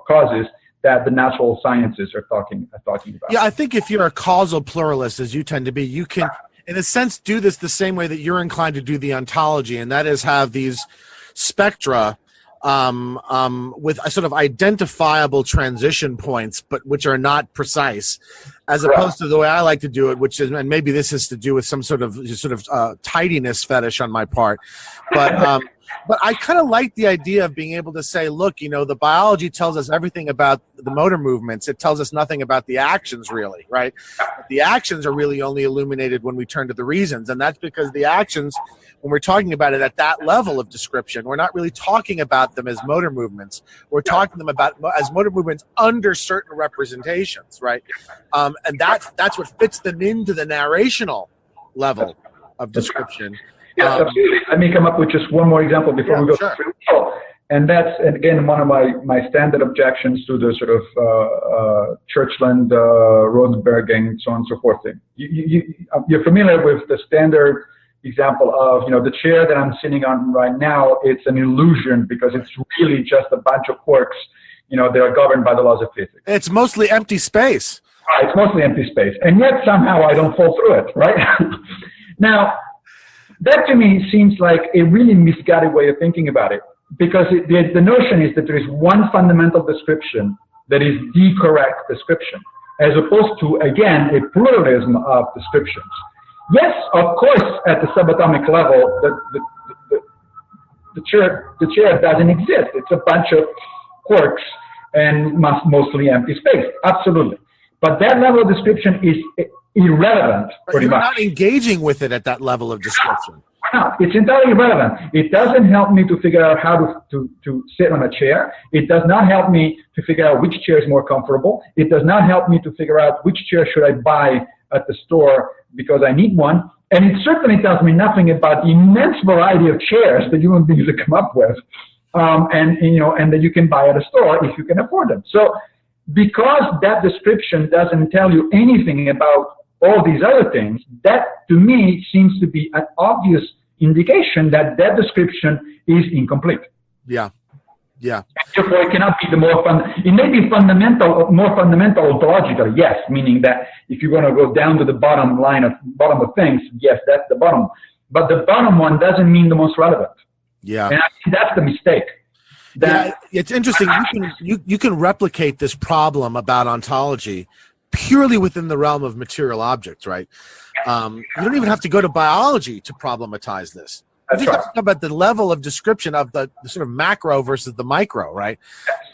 causes that the natural sciences are talking about. Yeah, I think if you're a causal pluralist, as you tend to be, you can, in a sense, do this the same way that you're inclined to do the ontology, and that is have these spectra with a sort of identifiable transition points, but which are not precise, as opposed to the way I like to do it, which is, and maybe this has to do with some sort of tidiness fetish on my part, but I kind of like the idea of being able to say, look, the biology tells us everything about the motor movements. It tells us nothing about the actions, really, right? The actions are really only illuminated when we turn to the reasons, and that's because the actions, when we're talking about it at that level of description, we're not really talking about them as motor movements. We're talking them about as motor movements under certain representations, right? And that's what fits them into the narrational level of description. Yes, absolutely. Let me come up with just one more example before we go through. And that's, and again, one of my standard objections to the sort of Churchland, Rosenberg, and so on and so forth thing. You're familiar with the standard example of, the chair that I'm sitting on right now, it's an illusion because it's really just a bunch of quarks, they are governed by the laws of physics. It's mostly empty space. Right, it's mostly empty space. And yet somehow I don't fall through it, right? Now, that to me seems like a really misguided way of thinking about it, because the notion is that there is one fundamental description that is the correct description, as opposed to, again, a pluralism of descriptions. Yes, of course, at the subatomic level, the chair doesn't exist. It's a bunch of quarks and mostly empty space. Absolutely. But that level of description is irrelevant, pretty much. You're not engaging with it at that level of description. No, it's entirely irrelevant. It doesn't help me to figure out how to sit on a chair. It does not help me to figure out which chair is more comfortable. It does not help me to figure out which chair should I buy at the store because I need one. And it certainly tells me nothing about the immense variety of chairs that human beings have come up with, and that you can buy at a store if you can afford them. So because that description doesn't tell you anything about all these other things, that to me seems to be an obvious indication that that description is incomplete. Yeah. Yeah. Therefore, it cannot be it may be more fundamental ontologically, yes, meaning that if you're going to go down to the bottom of things, yes, that's the bottom. But the bottom one doesn't mean the most relevant. Yeah. And I think that's the mistake. It's interesting. You can replicate this problem about ontology purely within the realm of material objects, right? You don't even have to go to biology to problematize this. You just have to talk about the level of description of the sort of macro versus the micro, right?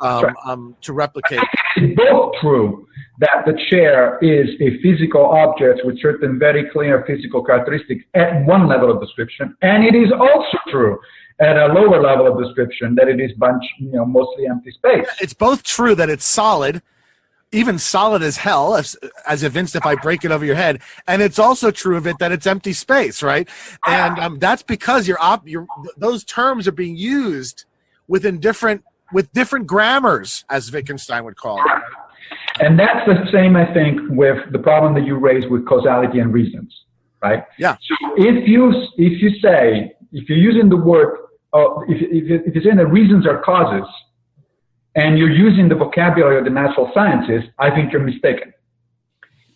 To replicate. it's both true that the chair is a physical object with certain very clear physical characteristics at one level of description, and it is also true at a lower level of description that it is mostly empty space. It's both true that it's solid, even solid as hell, as evinced if I break it over your head, and it's also true of it that it's empty space, right? And that's because those terms are being used with different grammars, as Wittgenstein would call it. Right? And that's the same, I think, with the problem that you raised with causality and reasons, right? Yeah. So if you're using the word, if you're saying that reasons are causes, and you're using the vocabulary of the natural sciences, I think you're mistaken.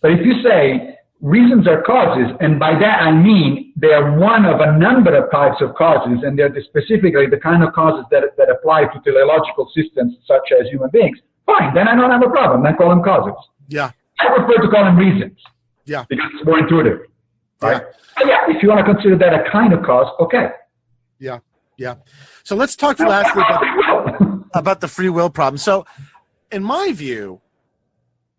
But if you say reasons are causes, and by that I mean they are one of a number of types of causes, and they're specifically the kind of causes that apply to teleological systems such as human beings, fine, then I don't have a problem. Then call them causes. Yeah. I prefer to call them reasons. Yeah. Because it's more intuitive. Right? Yeah. But yeah, if you want to consider that a kind of cause, okay. Yeah. Yeah. So let's talk lastly about the free will problem. So in my view,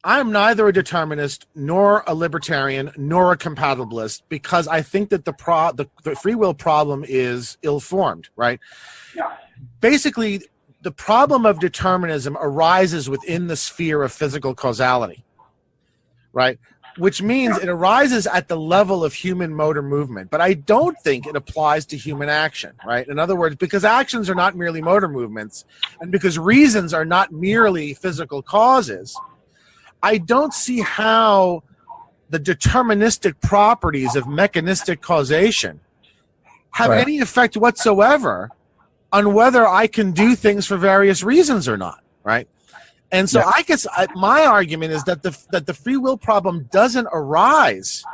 I'm neither a determinist nor a libertarian nor a compatibilist, because I think that the free will problem is ill-formed, right? Yeah. Basically, the problem of determinism arises within the sphere of physical causality, right? Which means it arises at the level of human motor movement. But I don't think it applies to human action, right? In other words, because actions are not merely motor movements, and because reasons are not merely physical causes, I don't see how the deterministic properties of mechanistic causation have any effect whatsoever on whether I can do things for various reasons or not, right? And so I guess my argument is that the free will problem doesn't arise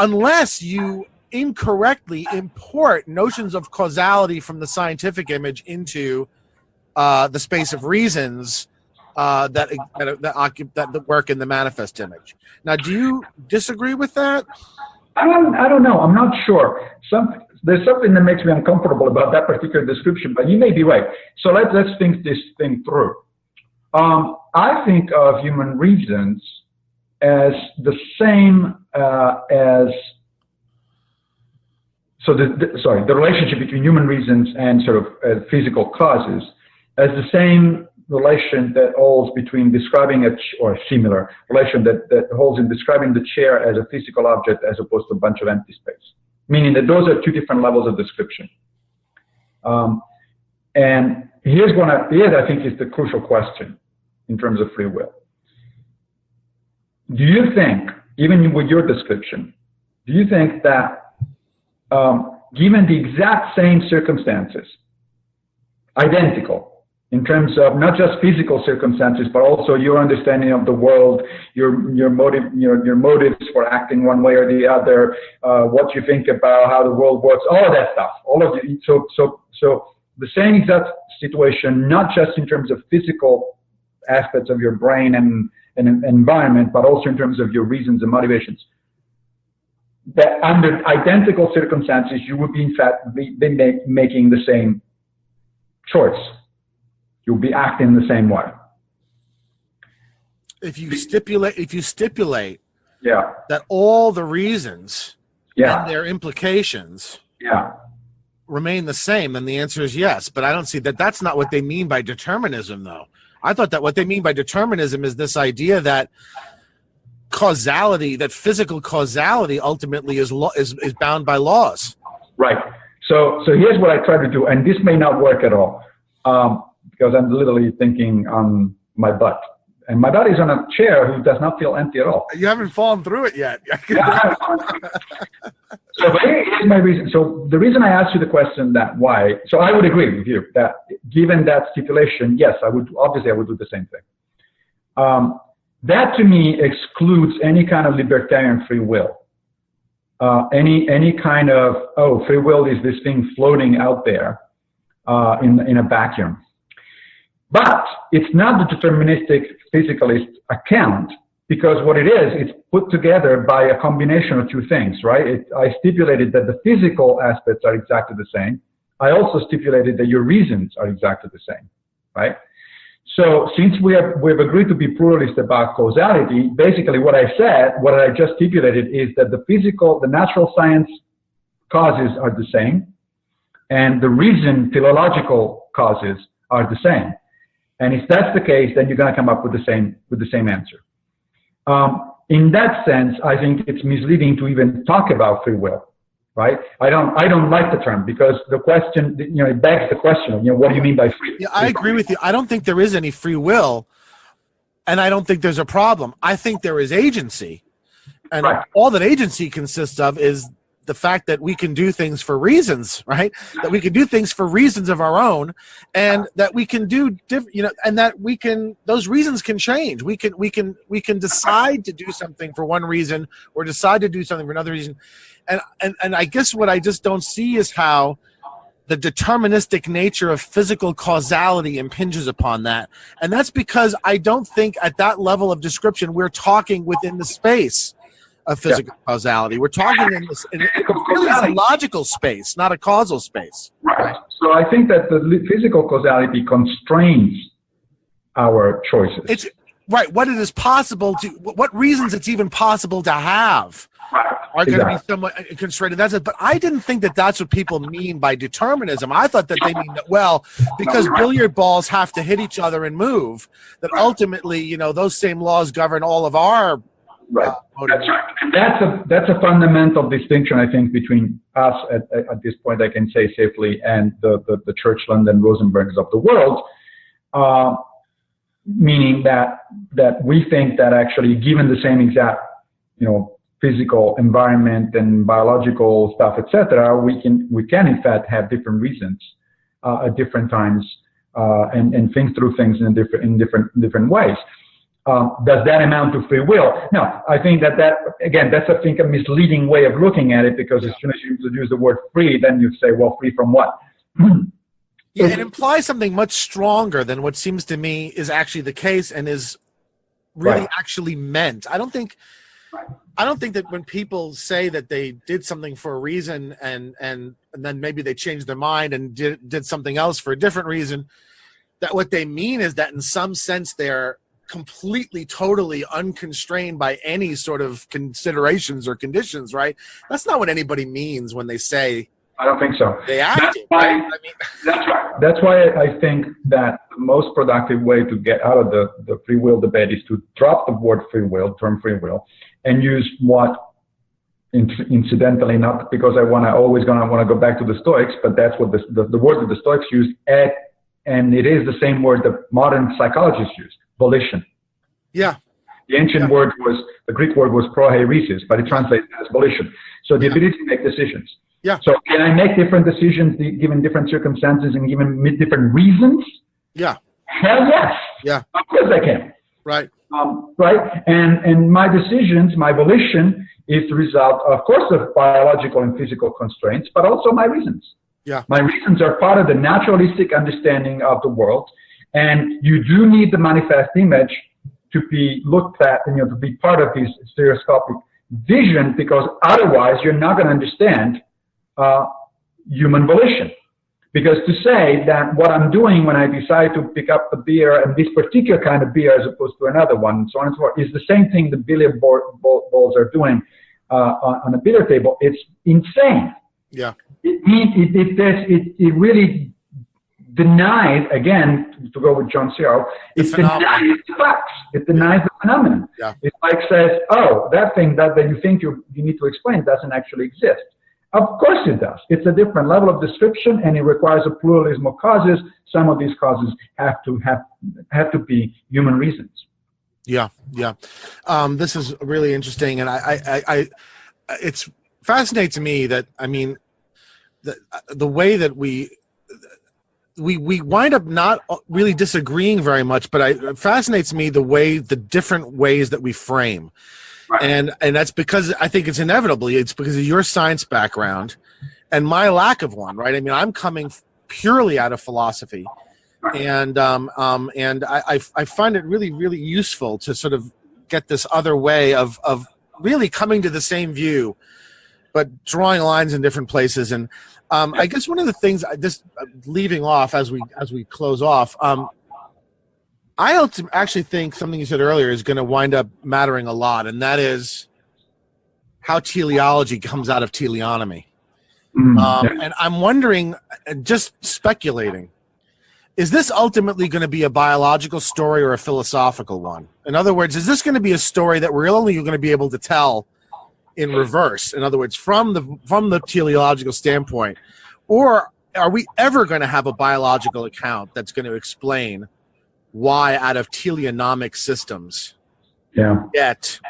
unless you incorrectly import notions of causality from the scientific image into the space of reasons that work in the manifest image. Now, do you disagree with that? I don't know. I'm not sure. There's something that makes me uncomfortable about that particular description, but you may be right. So let's think this thing through. I think of human reasons as the same the relationship between human reasons and sort of physical causes as the same relation that holds between describing or similar relation that holds in describing the chair as a physical object as opposed to a bunch of empty space. Meaning that those are two different levels of description. And here's I think is the crucial question in terms of free will. Do you think, even with your description, do you think that given the exact same circumstances, identical, in terms of not just physical circumstances, but also your understanding of the world, your motives for acting one way or the other, what you think about how the world works, all of that stuff, so the same exact situation, not just in terms of physical aspects of your brain and environment, but also in terms of your reasons and motivations. That under identical circumstances, you would be in fact be making the same choice. You'll be acting the same way. If you stipulate that all the reasons and their implications remain the same, then the answer is yes. But I don't see that. That's not what they mean by determinism, though. I thought that what they mean by determinism is this idea that causality, that physical causality, ultimately is bound by laws. Right. So here's what I try to do, and this may not work at all. Because I'm literally thinking on my butt. And my butt is on a chair who does not feel empty at all. You haven't fallen through it yet. So here's my reason. So the reason I asked you the question so I would agree with you that given that stipulation, yes, I would do the same thing. That to me excludes any kind of libertarian free will. Any kind of, free will is this thing floating out there in a vacuum. But it's not the deterministic physicalist account, because what it is, it's put together by a combination of two things, right? I stipulated that the physical aspects are exactly the same. I also stipulated that your reasons are exactly the same, right? So since we've agreed to be pluralist about causality, basically what I just stipulated is that the natural science causes are the same, and the reason philological causes are the same. And if that's the case, then you're going to come up with the same answer. In that sense, I think it's misleading to even talk about free will, right? I don't like the term because the question, it begs the question of, what do you mean by free? Yeah, I agree with you. I don't think there is any free will, and I don't think there's a problem. I think there is agency, and all that agency consists of is the fact that we can do things for reasons, right? That we can do things for reasons of our own, and that we can do, and that those reasons can change. We can decide to do something for one reason, or decide to do something for another reason. And I guess what I just don't see is how the deterministic nature of physical causality impinges upon that. And that's because I don't think at that level of description we're talking within the space of physical causality. We're talking in a logical space, not a causal space. Right. So I think that the physical causality constrains our choices. It's right. What reasons it's even possible to have are going to be somewhat constrained. That's it. But I didn't think that that's what people mean by determinism. I thought that they mean that, well, because billiard balls have to hit each other and move, that ultimately, those same laws govern all of our Right. That's right. And that's a fundamental distinction, I think, between us at this point, I can say safely, and the Churchland and Rosenbergs of the world, meaning that we think that actually, given the same exact, physical environment and biological stuff, etc., we can in fact have different reasons at different times and think through things in different ways. Does that amount to free will? No, I think that's a misleading way of looking at it, because as soon as you introduce the word free, then you say, well, free from what? Yeah, it implies something much stronger than what seems to me is actually the case and is really actually meant. I don't think that when people say that they did something for a reason and then maybe they changed their mind and did something else for a different reason, that what they mean is that in some sense they're completely, totally unconstrained by any sort of considerations or conditions, right? That's not what anybody means when they say. I don't think so. They acted, right? That's right. That's why I think that the most productive way to get out of the free will debate is to drop the word term free will, and use what, incidentally, not because I want to go back to the Stoics, but that's what the word that the Stoics used, and it is the same word that modern psychologists use. Volition. Yeah. The ancient word the Greek word was proheiresis, but it translates as volition. So the ability to make decisions. Yeah. So can I make different decisions given different circumstances and given different reasons? Yeah. Hell yes. Yeah. Of course I can. Right. Right. And my decisions, my volition is the result, of course, of biological and physical constraints, but also my reasons. Yeah. My reasons are part of the naturalistic understanding of the world. And you do need the manifest image to be looked at, and to be part of this stereoscopic vision, because otherwise you're not going to understand human volition. Because to say that what I'm doing when I decide to pick up the beer, and this particular kind of beer as opposed to another one, and so on and so forth, is the same thing the billiard balls are doing on a billiard table. It's insane. Yeah. It really denies, again, to go with John Searle, it denies the facts. It denies the phenomenon. Yeah. It says, oh, that thing that you think you need to explain doesn't actually exist. Of course it does. It's a different level of description, and it requires a pluralism of causes. Some of these causes have to be human reasons. Yeah, yeah. This is really interesting, and it fascinates me that, the way that we wind up not really disagreeing very much, but it fascinates me the different ways that we frame. Right. And that's because I think it's because of your science background and my lack of one, right? I'm coming purely out of philosophy, and I find it really, really useful to sort of get this other way of really coming to the same view, but drawing lines in different places. And I guess one of the things, just leaving off as we close off, I actually think something you said earlier is going to wind up mattering a lot, and that is how teleology comes out of teleonomy. And I'm wondering, just speculating, is this ultimately going to be a biological story or a philosophical one? In other words, is this going to be a story that we're only going to be able to tell in reverse? In other words, from the teleological standpoint, or are we ever going to have a biological account that's going to explain why out of teleonomic systems get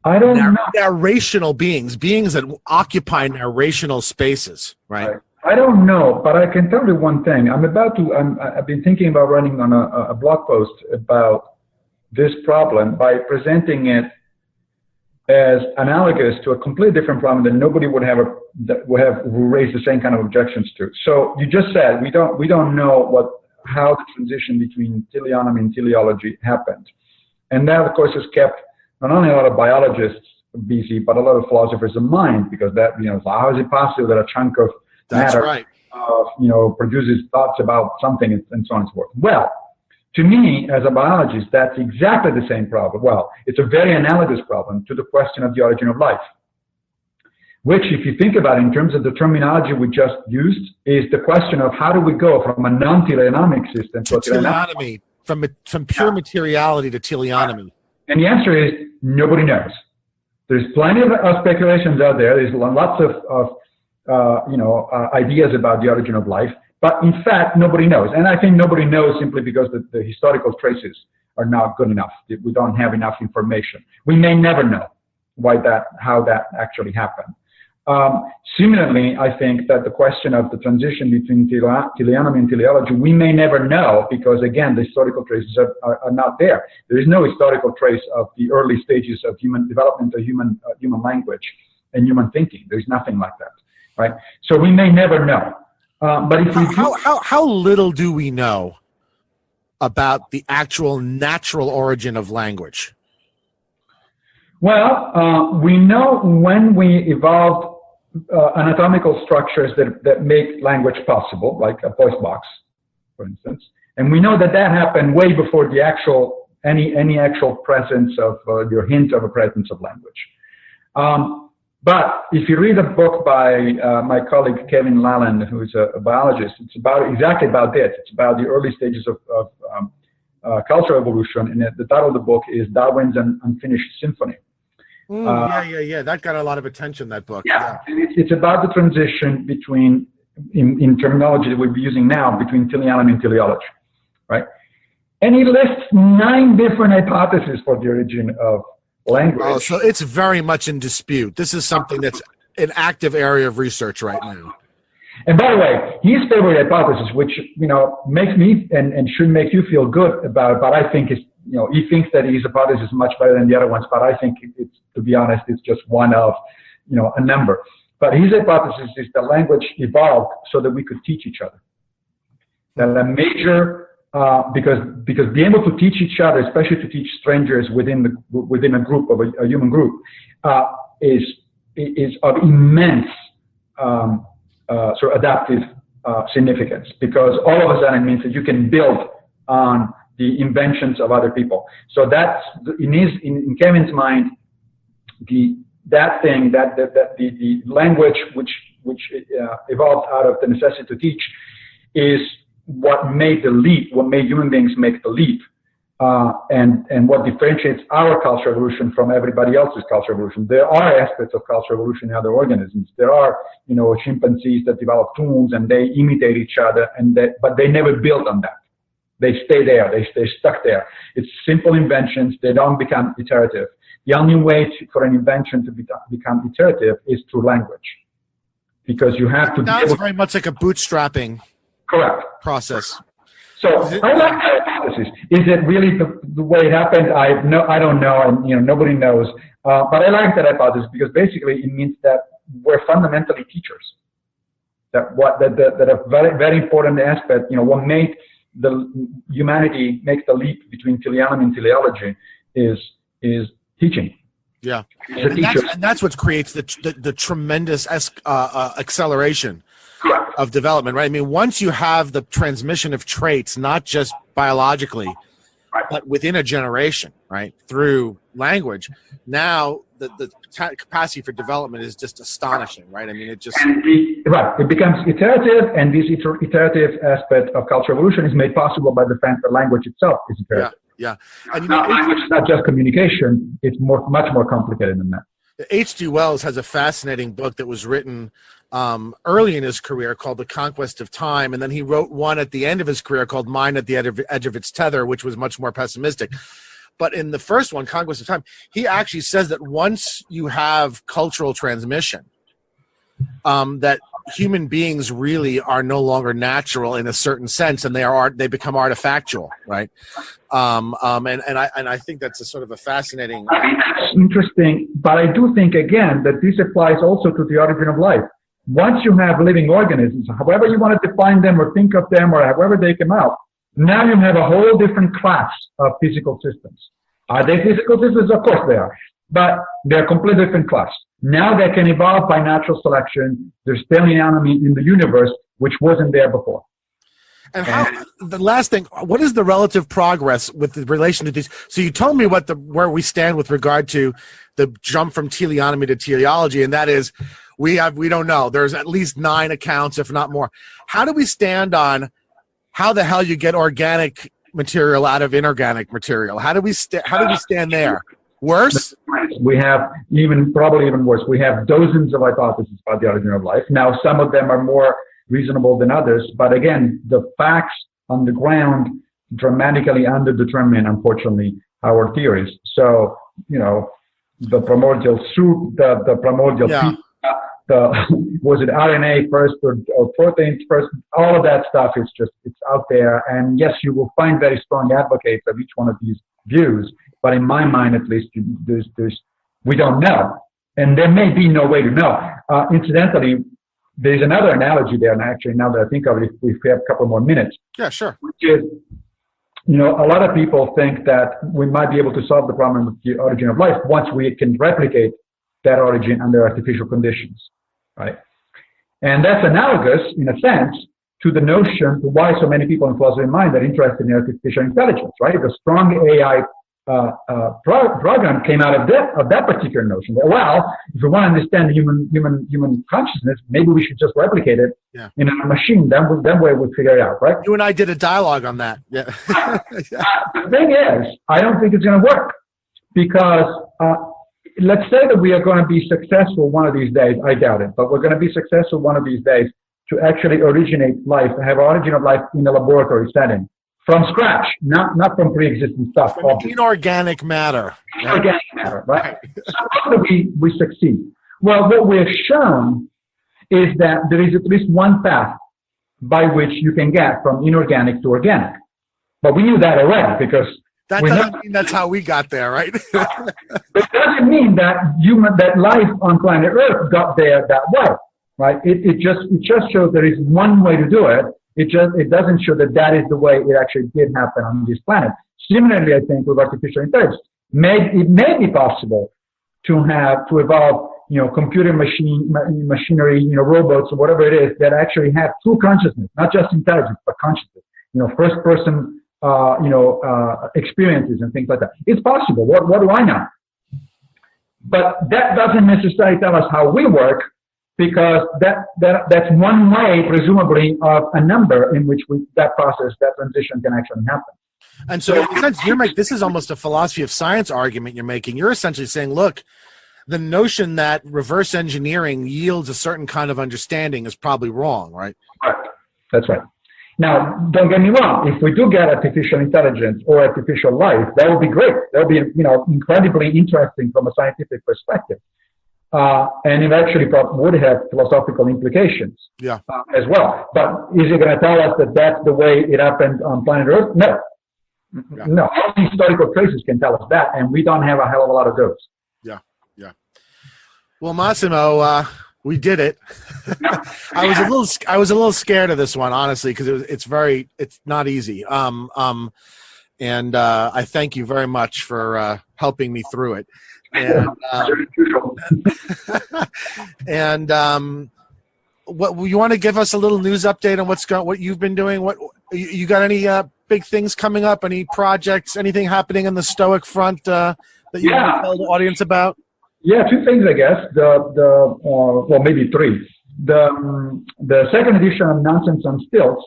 I don't know. Narrational beings that occupy narrational spaces, right? I don't know, but I can tell you one thing. I've been thinking about running on a blog post about this problem by presenting it as analogous to a completely different problem that nobody would have raised the same kind of objections to. So you just said we don't know how the transition between teleonomy and teleology happened, and that of course has kept not only a lot of biologists busy, but a lot of philosophers of mind, because how is it possible that a chunk of matter produces thoughts about something and so on and so forth? Well, to me, as a biologist, that's exactly the same problem. Well, it's a very analogous problem to the question of the origin of life, which, if you think about it in terms of the terminology we just used, is the question of how do we go from a non-teleonomic system to a teleonomy, from pure materiality to teleonomy. And the answer is nobody knows. There's plenty of speculations out there. There's lots of ideas about the origin of life, but in fact, nobody knows. And I think nobody knows simply because the historical traces are not good enough. We don't have enough information. We may never know how that actually happened. Similarly, I think that the question of the transition between teleonomy and teleology, we may never know because, again, the historical traces are not there. There is no historical trace of the early stages of human development of human language and human thinking. There's nothing like that, right? So we may never know. But if how little do we know about the actual natural origin of language? Well, we know when we evolved anatomical structures that make language possible, like a voice box, for instance. And we know that happened way before the any actual presence of your hint of a presence of language. But if you read a book by my colleague Kevin Lalland, who is a biologist, it's exactly about this. It's about the early stages of cultural evolution, and the title of the book is Darwin's Unfinished Symphony. That got a lot of attention, that book. Yeah. It's about the transition between, in terminology that we're using now, between teleonomy and teleology, right? And he lists 9 different hypotheses for the origin of language. Oh, so it's very much in dispute. This is something that's an active area of research right now. And by the way, his favorite hypothesis, which makes me and should make you feel good about it, but I think is he thinks that his hypothesis is much better than the other ones, but I think it's, to be honest, it's just one of a number. But his hypothesis is that language evolved so that we could teach each other. That a major because being able to teach each other, especially to teach strangers within a group of a human group, is of immense sort of adaptive significance, because all of a sudden it means that you can build on the inventions of other people. So that's in Kevin's mind, the language which evolved out of the necessity to teach is what made the leap, what made human beings make the leap, and what differentiates our cultural evolution from everybody else's cultural evolution. There are aspects of cultural evolution in other organisms. There are, chimpanzees that develop tools and they imitate each other, but they never build on that. They stay there. They stay stuck there. It's simple inventions. They don't become iterative. The only way for an invention to become iterative is through language, because you have to. That's very much like a bootstrapping. Correct. Process. So I like that hypothesis. Is it really the way it happened? I don't know, and nobody knows. But I like that hypothesis because basically it means that we're fundamentally teachers. That a very, very important aspect. What made the humanity make the leap between teleonomy and teleology is teaching. Yeah, and that's what creates the tremendous acceleration of development, right? I mean, once you have the transmission of traits, not just biologically, but within a generation, right, through language. Now the capacity for development is just astonishing, right? I mean, it just it becomes iterative, and this iterative aspect of cultural evolution is made possible by the fact that language itself is iterative. Yeah. And language is not just communication; it's much more complicated than that. H.G. Wells has a fascinating book that was written early in his career called The Conquest of Time, and then he wrote one at the end of his career called Mind at the Edge of Its Tether, which was much more pessimistic. But in the first one, Conquest of Time, he actually says that once you have cultural transmission, that human beings really are no longer natural in a certain sense, and they become artifactual, right? And I think that's a sort of a fascinating. Interesting, but I do think again that this applies also to the origin of life. Once you have living organisms, however you want to define them or think of them or however they come out, now you have a whole different class of physical systems. Are they physical systems? Of course they are, but they're a completely different class. Now they can evolve by natural selection. There's paleontology in the universe, which wasn't there before. And the last thing, what is the relative progress with the relation to these? So you told me where we stand with regard to the jump from teleonomy to teleology, and that is we don't know. There's at least 9 accounts, if not more. How do we stand on how the hell you get organic material out of inorganic material? How do we stand there? Worse? We have probably even worse. We have dozens of hypotheses about the origin of life. Now, some of them are more reasonable than others, but again, the facts on the ground dramatically underdetermine, unfortunately, our theories. So, the primordial soup, the primordial pizza, was it RNA first or proteins first? All of that stuff is it's out there. And yes, you will find very strong advocates of each one of these views, but in my mind, at least, we don't know. And there may be no way to know. Incidentally, there's another analogy there, and actually, now that I think of it, if we have a couple more minutes. Yeah, sure. Which is, a lot of people think that we might be able to solve the problem with the origin of life once we can replicate that origin under artificial conditions, right? And that's analogous, in a sense, to the notion to why so many people in philosophy mind are interested in artificial intelligence, right? The strong AI program came out of that particular notion. Well, if we want to understand human consciousness, maybe we should just replicate it in a machine. Then we'll figure it out, right? You and I did a dialogue on that. Yeah. The thing is, I don't think it's going to work because let's say that we are going to be successful one of these days. I doubt it, but we're going to be successful one of these days to actually originate life, have origin of life in a laboratory setting. From scratch, not from pre-existing stuff. From inorganic matter. Inorganic matter, right? So how do we succeed? Well, what we have shown is that there is at least one path by which you can get from inorganic to organic. But we knew that already because that doesn't mean that's how we got there, right? It doesn't mean that life on planet Earth got there that way, right? It just shows there is one way to do it. It doesn't show that is the way it actually did happen on this planet. Similarly, I think with artificial intelligence, it may be possible to evolve, computer machinery, robots or whatever it is that actually have true consciousness, not just intelligence, but consciousness. First person, experiences and things like that. It's possible. What do I know? But that doesn't necessarily tell us how we work. Because that's one way, presumably, of a number in which that transition can actually happen. And so, in a sense, this is almost a philosophy of science argument you're making. You're essentially saying, look, the notion that reverse engineering yields a certain kind of understanding is probably wrong, right? Right. That's right. Now, don't get me wrong. If we do get artificial intelligence or artificial life, that would be great. That would be, incredibly interesting from a scientific perspective. And it actually would have philosophical implications as well. But is it going to tell us that that's the way it happened on planet Earth? No. Yeah. No. Only historical traces can tell us that, and we don't have a hell of a lot of those. Yeah. Well, Massimo, we did it. I was a little scared of this one, honestly, because it's not easy. And I thank you very much for helping me through it. And what you want to give us a little news update on what you've been doing? You got any big things coming up? Any projects? Anything happening on the Stoic front that you want to tell the audience about? Yeah, two things, I guess. Well, maybe three. The second edition of Nonsense on Stilts,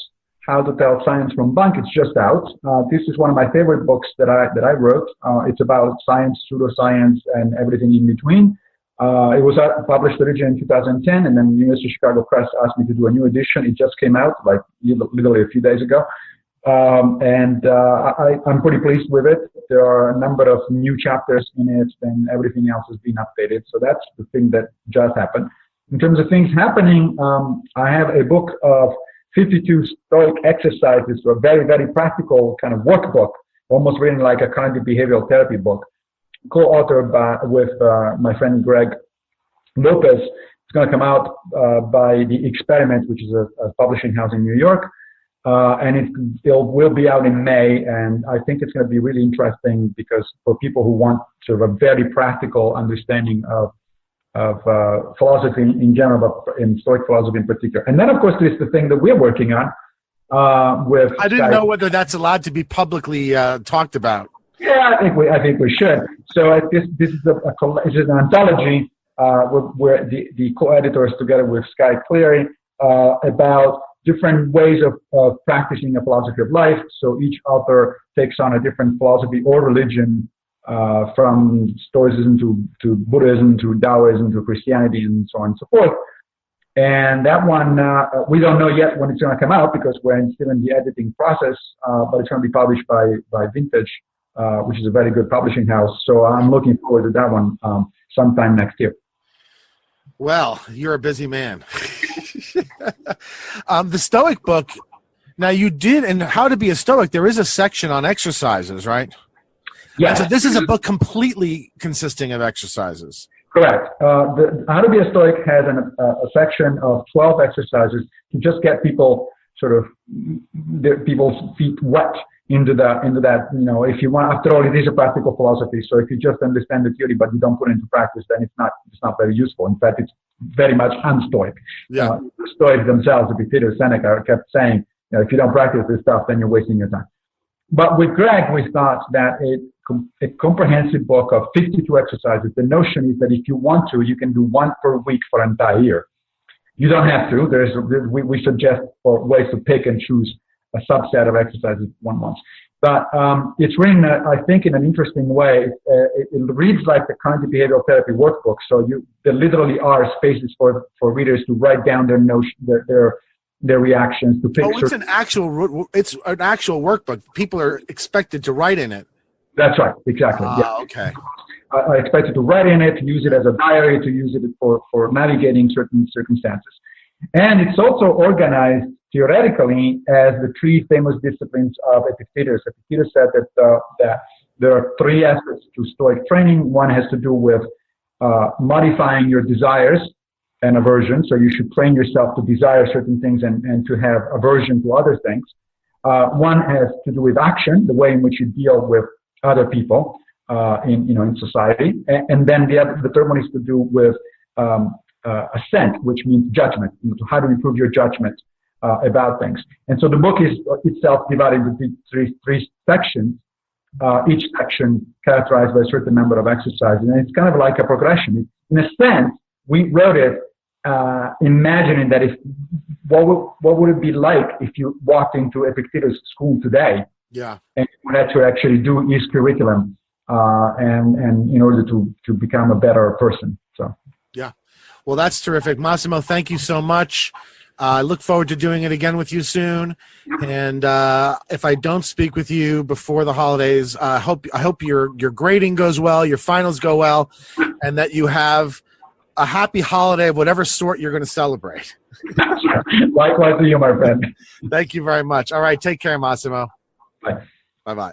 How to Tell Science from Bunk, it's just out. This is one of my favorite books that I wrote. It's about science, pseudoscience, and everything in between. It was published originally in 2010, and then the University of Chicago Press asked me to do a new edition. It just came out like literally a few days ago. I'm pretty pleased with it. There are a number of new chapters in it, and everything else has been updated. So that's the thing that just happened. In terms of things happening, I have a book of 52 Stoic exercises, so a very, very practical kind of workbook, almost written like a cognitive behavioral therapy book, co-authored with my friend Greg Lopez. It's going to come out by The Experiment, which is a publishing house in New York. And it will be out in May, and I think it's going to be really interesting because for people who want sort of a very practical understanding of philosophy in general, but in Stoic philosophy in particular. And then, of course, there's the thing that we're working on with. I didn't know whether that's allowed to be publicly talked about. Yeah, I think we should. So this is an anthology where the co-editors together with Sky Cleary about different ways of practicing a philosophy of life. So each author takes on a different philosophy or religion, from Stoicism to Buddhism to Taoism to Christianity and so on and so forth. And that one, we don't know yet when it's going to come out because we're still in the editing process, but it's going to be published by Vintage, which is a very good publishing house. So I'm looking forward to that one sometime next year. Well, you're a busy man. The Stoic book, now you did, in How to Be a Stoic, there is a section on exercises, right? Yeah. So this is a book completely consisting of exercises. Correct. How to Be a Stoic has a section of 12 exercises to just get people people's feet wet into that, if you want, after all, it is a practical philosophy. So if you just understand the theory, but you don't put it into practice, then it's not very useful. In fact, it's very much un-Stoic. Yeah. The Stoics themselves, Epictetus, Seneca, kept saying, if you don't practice this stuff, then you're wasting your time. But with Greg, we thought that a comprehensive book of 52 exercises, the notion is that if you want to, you can do one per week for an entire year. You don't have to. We suggest for ways to pick and choose a subset of exercises one wants. But it's written, I think, in an interesting way. It reads like the cognitive behavioral therapy workbook. So there literally are spaces for readers to write down their reactions, to pick. Oh, it's an actual workbook. People are expected to write in it. That's right, exactly. Yeah. Okay. I expected to write in it, to use it as a diary, to use it for navigating certain circumstances. And it's also organized theoretically as the three famous disciplines of Epictetus. Epictetus said that there are three aspects to Stoic training. One has to do with modifying your desires and aversion. So you should train yourself to desire certain things and to have aversion to other things. One has to do with action, the way in which you deal with other people in society. And then the third one is to do with assent, which means judgment, how to improve your judgment about things. And so the book is itself divided into three sections, each section characterized by a certain number of exercises. And it's kind of like a progression. In a sense, we wrote it imagining that what would it be like if you walked into Epictetus school today? Yeah. And you had to actually do his curriculum and in order to become a better person. So. Yeah. Well, that's terrific. Massimo, thank you so much. I look forward to doing it again with you soon. And if I don't speak with you before the holidays, I hope your grading goes well, your finals go well, and that you have a happy holiday of whatever sort you're going to celebrate. Likewise to you, my friend. Thank you very much. All right. Take care, Massimo. Bye. Bye-bye.